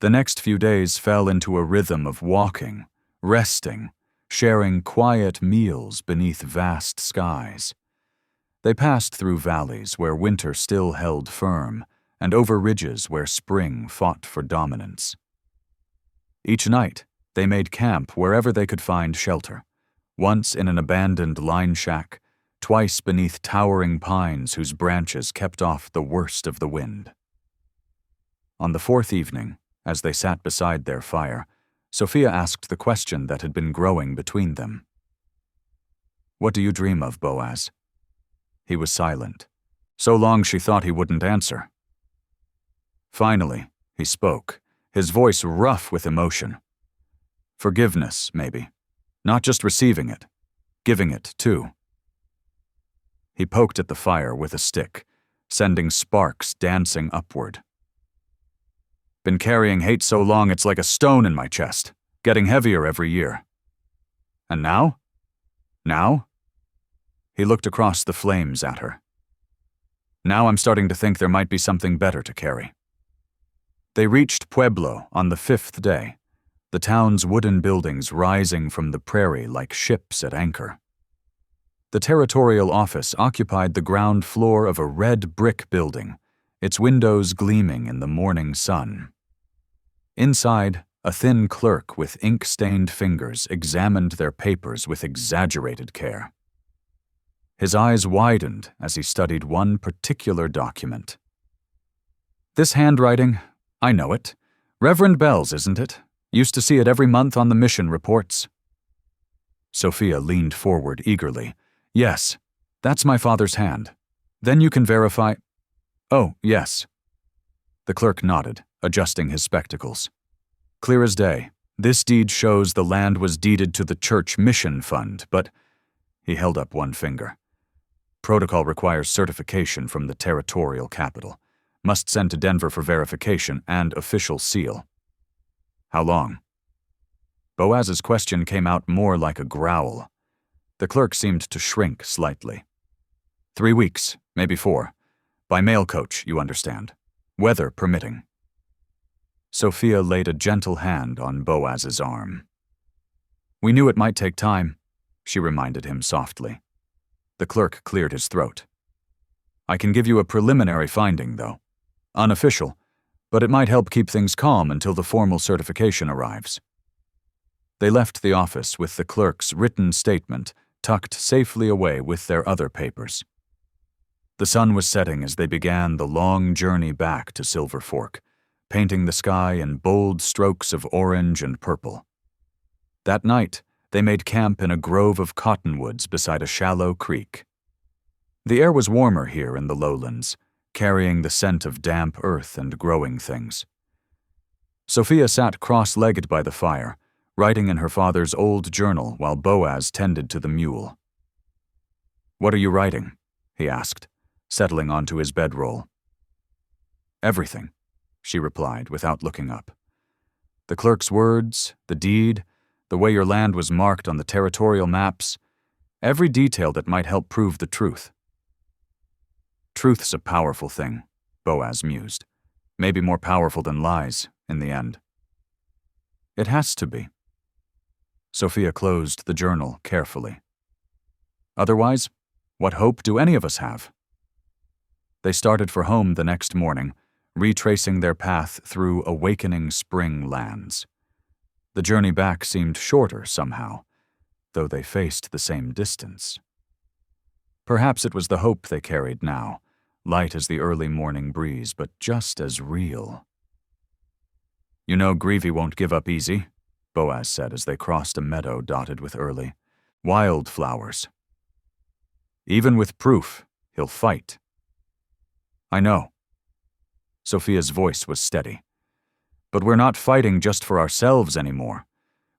[SPEAKER 1] The next few days fell into a rhythm of walking, resting, sharing quiet meals beneath vast skies. They passed through valleys where winter still held firm, and over ridges where spring fought for dominance. Each night, they made camp wherever they could find shelter, once in an abandoned line shack, twice beneath towering pines whose branches kept off the worst of the wind. On the fourth evening, as they sat beside their fire, Sophia asked the question that had been growing between them. "What do you dream of, Boaz?" He was silent. So long she thought he wouldn't answer. Finally, he spoke, his voice rough with emotion. Forgiveness, maybe. Not just receiving it, giving it, too. He poked at the fire with a stick, sending sparks dancing upward. Been carrying hate so long it's like a stone in my chest, getting heavier every year. And now? Now? He looked across the flames at her. Now I'm starting to think there might be something better to carry. They reached Pueblo on the fifth day, the town's wooden buildings rising from the prairie like ships at anchor. The territorial office occupied the ground floor of a red brick building, its windows gleaming in the morning sun. Inside, a thin clerk with ink-stained fingers examined their papers with exaggerated care. His eyes widened as he studied one particular document. "This handwriting, I know it. Reverend Bell's, isn't it? Used to see it every month on the mission reports." Sophia leaned forward eagerly. "Yes, that's my father's hand. Then you can verify—" "Oh, yes." The clerk nodded, adjusting his spectacles. "Clear as day. This deed shows the land was deeded to the church mission fund, but—" He held up one finger. "Protocol requires certification from the territorial capital. Must send to Denver for verification and official seal." "How long?" Boaz's question came out more like a growl. The clerk seemed to shrink slightly. 3 weeks, maybe 4. By mail coach, you understand. Weather permitting." Sophia laid a gentle hand on Boaz's arm. "We knew it might take time," she reminded him softly. The clerk cleared his throat. "I can give you a preliminary finding, though. Unofficial, but it might help keep things calm until the formal certification arrives." They left the office with the clerk's written statement tucked safely away with their other papers. The sun was setting as they began the long journey back to Silver Fork, painting the sky in bold strokes of orange and purple. That night, they made camp in a grove of cottonwoods beside a shallow creek. The air was warmer here in the lowlands, carrying the scent of damp earth and growing things. Sophia sat cross-legged by the fire, writing in her father's old journal while Boaz tended to the mule. "What are you writing?" he asked, settling onto his bedroll. "Everything," she replied without looking up. "The clerk's words, the deed, the way your land was marked on the territorial maps, every detail that might help prove the truth." "Truth's a powerful thing," Boaz mused. "Maybe more powerful than lies, in the end." "It has to be." Sophia closed the journal carefully. "Otherwise, what hope do any of us have?" They started for home the next morning, retracing their path through awakening spring lands. The journey back seemed shorter somehow, though they faced the same distance. Perhaps it was the hope they carried now, light as the early morning breeze, but just as real. "You know Greavy won't give up easy," Boaz said as they crossed a meadow dotted with early wildflowers. "Even with proof, he'll fight." "I know." Sophia's voice was steady. "But we're not fighting just for ourselves anymore.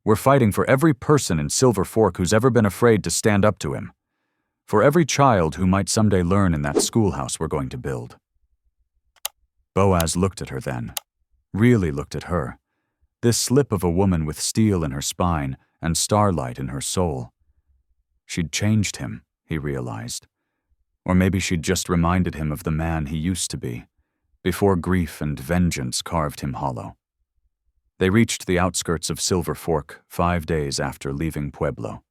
[SPEAKER 1] We're fighting for every person in Silver Fork who's ever been afraid to stand up to him. For every child who might someday learn in that schoolhouse we're going to build." Boaz looked at her then, really looked at her, this slip of a woman with steel in her spine and starlight in her soul. She'd changed him, he realized. Or maybe she'd just reminded him of the man he used to be, before grief and vengeance carved him hollow. They reached the outskirts of Silver Fork 5 days after leaving Pueblo.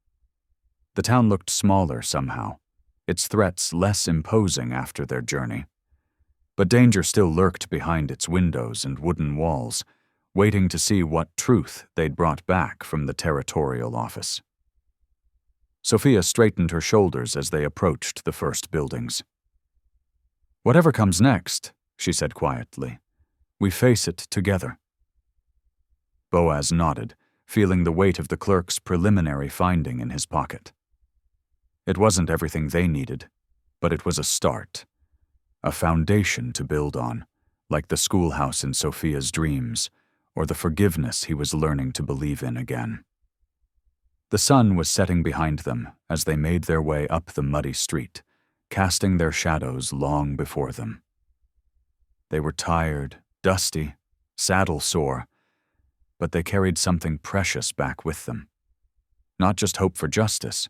[SPEAKER 1] The town looked smaller somehow, its threats less imposing after their journey. But danger still lurked behind its windows and wooden walls, waiting to see what truth they'd brought back from the territorial office. Sophia straightened her shoulders as they approached the first buildings. "Whatever comes next," she said quietly, "we face it together." Boaz nodded, feeling the weight of the clerk's preliminary finding in his pocket. It wasn't everything they needed, but it was a start, a foundation to build on, like the schoolhouse in Sophia's dreams, or the forgiveness he was learning to believe in again. The sun was setting behind them as they made their way up the muddy street, casting their shadows long before them. They were tired, dusty, saddle-sore, but they carried something precious back with them. Not just hope for justice,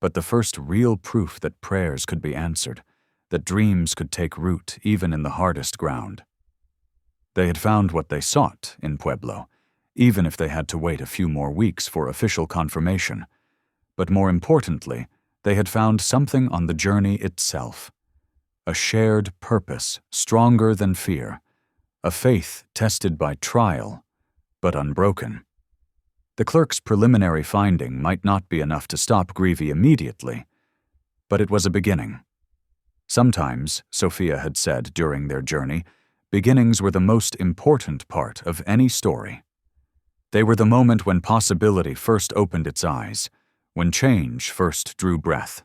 [SPEAKER 1] but the first real proof that prayers could be answered, that dreams could take root even in the hardest ground. They had found what they sought in Pueblo, even if they had to wait a few more weeks for official confirmation. But more importantly, they had found something on the journey itself. A shared purpose stronger than fear, a faith tested by trial, but unbroken. The clerk's preliminary finding might not be enough to stop Greevy immediately, but it was a beginning. Sometimes, Sophia had said during their journey, beginnings were the most important part of any story. They were the moment when possibility first opened its eyes, when change first drew breath.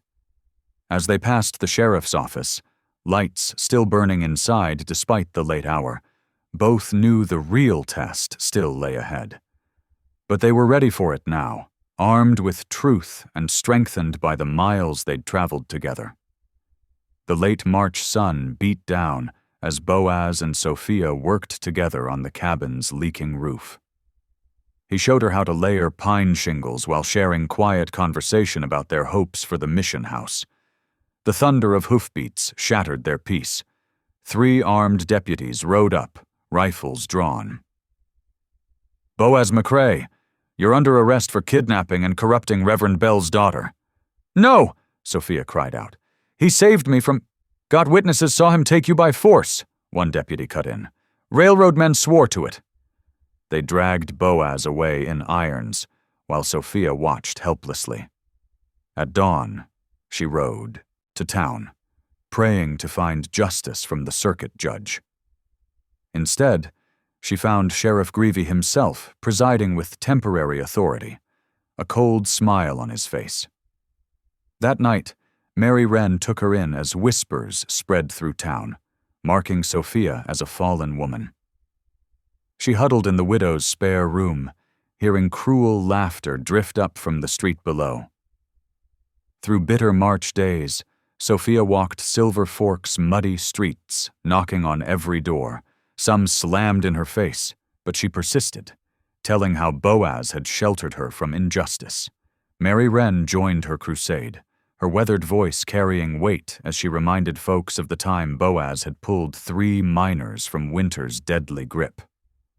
[SPEAKER 1] As they passed the sheriff's office, lights still burning inside despite the late hour, both knew the real test still lay ahead. But they were ready for it now, armed with truth and strengthened by the miles they'd traveled together. The late March sun beat down as Boaz and Sophia worked together on the cabin's leaking roof. He showed her how to layer pine shingles while sharing quiet conversation about their hopes for the mission house. The thunder of hoofbeats shattered their peace. 3 armed deputies rode up, rifles drawn. "Boaz McCrae, you're under arrest for kidnapping and corrupting Reverend Bell's daughter." "No!" Sophia cried out. "He saved me from—" "God witnesses saw him take you by force," one deputy cut in. "Railroad men swore to it." They dragged Boaz away in irons, while Sophia watched helplessly. At dawn, she rode to town, praying to find justice from the circuit judge. Instead, she found Sheriff Greevy himself presiding with temporary authority, a cold smile on his face. That night, Mary Wren took her in as whispers spread through town, marking Sophia as a fallen woman. She huddled in the widow's spare room, hearing cruel laughter drift up from the street below. Through bitter March days, Sophia walked Silver Fork's muddy streets, knocking on every door. Some slammed in her face, but she persisted, telling how Boaz had sheltered her from injustice. Mary Wren joined her crusade, her weathered voice carrying weight as she reminded folks of the time Boaz had pulled 3 miners from winter's deadly grip.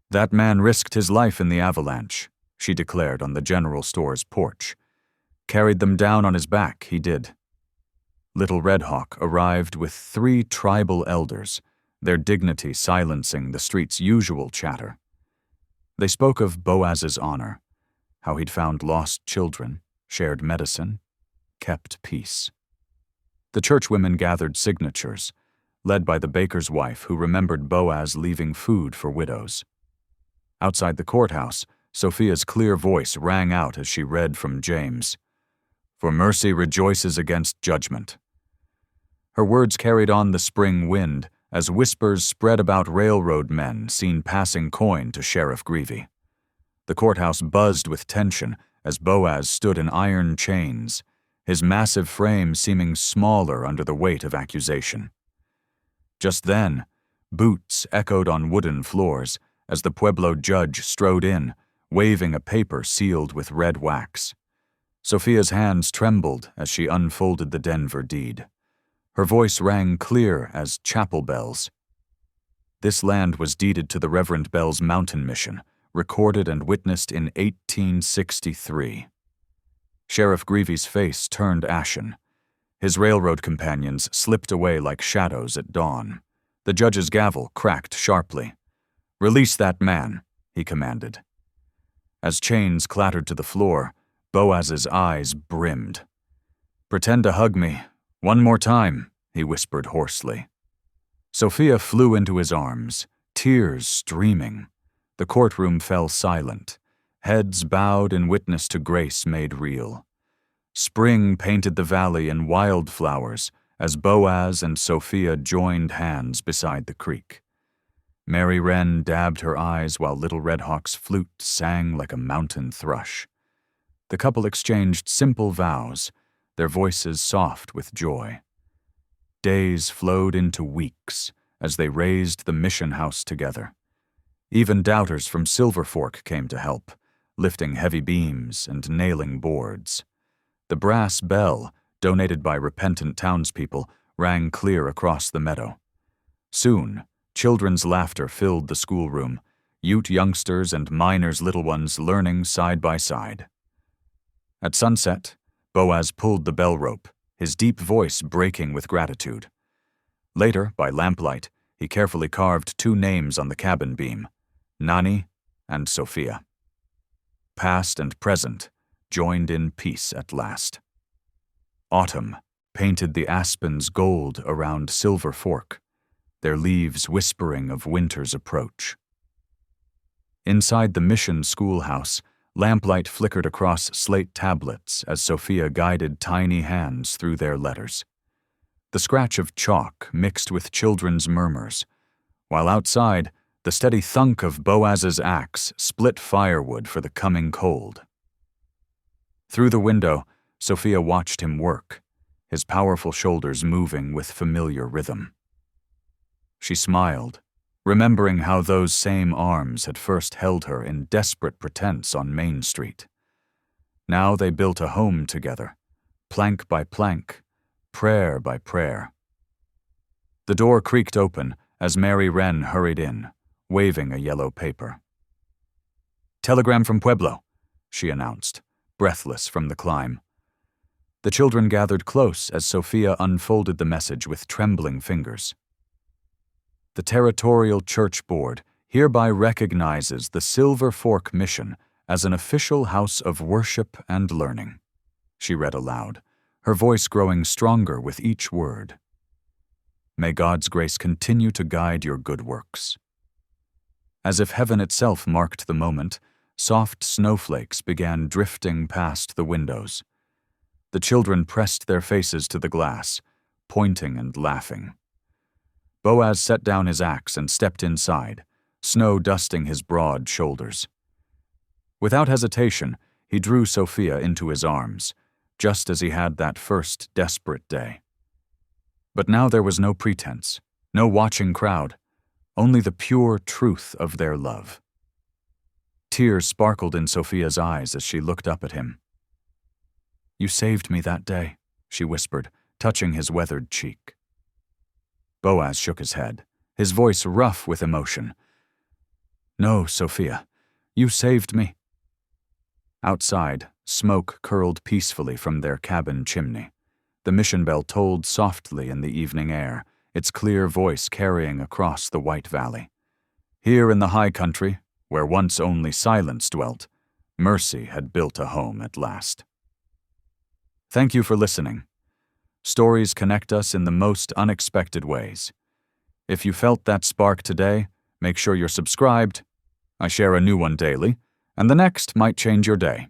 [SPEAKER 1] "That man risked his life in the avalanche," she declared on the general store's porch. "Carried them down on his back, he did." Little Red Hawk arrived with 3 tribal elders, their dignity silencing the street's usual chatter. They spoke of Boaz's honor, how he'd found lost children, shared medicine, kept peace. The churchwomen gathered signatures, led by the baker's wife who remembered Boaz leaving food for widows. Outside the courthouse, Sophia's clear voice rang out as she read from James, "For mercy rejoices against judgment." Her words carried on the spring wind as whispers spread about railroad men seen passing coin to Sheriff Greevy. The courthouse buzzed with tension as Boaz stood in iron chains, his massive frame seeming smaller under the weight of accusation. Just then, Boots echoed on wooden floors as the Pueblo judge strode in, waving a paper sealed with red wax. Sophia's hands trembled as she unfolded the Denver deed. Her voice rang clear as chapel bells. This land was deeded to the Reverend Bell's mountain mission, recorded and witnessed in 1863. Sheriff Greavy's face turned ashen. His railroad companions slipped away like shadows at dawn. The judge's gavel cracked sharply. "Release that man," he commanded. As chains clattered to the floor, Boaz's eyes brimmed. "Pretend to hug me. One more time," he whispered hoarsely. Sophia flew into his arms, tears streaming. The courtroom fell silent. Heads bowed in witness to grace made real. Spring painted the valley in wildflowers as Boaz and Sophia joined hands beside the creek. Mary Wren dabbed her eyes while Little Red Hawk's flute sang like a mountain thrush. The couple exchanged simple vows, their voices soft with joy. Days flowed into weeks as they raised the mission house together. Even doubters from Silver Fork came to help, lifting heavy beams and nailing boards. The brass bell, donated by repentant townspeople, rang clear across the meadow. Soon, children's laughter filled the schoolroom, Ute youngsters and miners' little ones learning side by side. At sunset, Boaz pulled the bell rope, his deep voice breaking with gratitude. Later, by lamplight, he carefully carved 2 names on the cabin beam, Nani and Sophia. Past and present joined in peace at last. Autumn painted the aspens gold around Silver Fork, their leaves whispering of winter's approach. Inside the mission schoolhouse, lamplight flickered across slate tablets as Sophia guided tiny hands through their letters. The scratch of chalk mixed with children's murmurs, while outside, the steady thunk of Boaz's axe split firewood for the coming cold. Through the window, Sophia watched him work, his powerful shoulders moving with familiar rhythm. She smiled, remembering how those same arms had first held her in desperate pretense on Main Street. Now they built a home together, plank by plank, prayer by prayer. The door creaked open as Mary Wren hurried in, waving a yellow paper. "Telegram from Pueblo," she announced, breathless from the climb. The children gathered close as Sophia unfolded the message with trembling fingers. "The Territorial Church Board hereby recognizes the Silver Fork Mission as an official house of worship and learning," she read aloud, her voice growing stronger with each word. "May God's grace continue to guide your good works." As if heaven itself marked the moment, soft snowflakes began drifting past the windows. The children pressed their faces to the glass, pointing and laughing. Boaz set down his axe and stepped inside, snow dusting his broad shoulders. Without hesitation, he drew Sophia into his arms, just as he had that first desperate day. But now there was no pretense, no watching crowd, only the pure truth of their love. Tears sparkled in Sophia's eyes as she looked up at him. "You saved me that day," she whispered, touching his weathered cheek. Boaz shook his head, his voice rough with emotion. "No, Sophia, you saved me." Outside, smoke curled peacefully from their cabin chimney. The mission bell tolled softly in the evening air, its clear voice carrying across the white valley. Here in the high country, where once only silence dwelt, mercy had built a home at last. Thank you for listening. Stories connect us in the most unexpected ways. If you felt that spark today, make sure you're subscribed. I share a new one daily, and the next might change your day.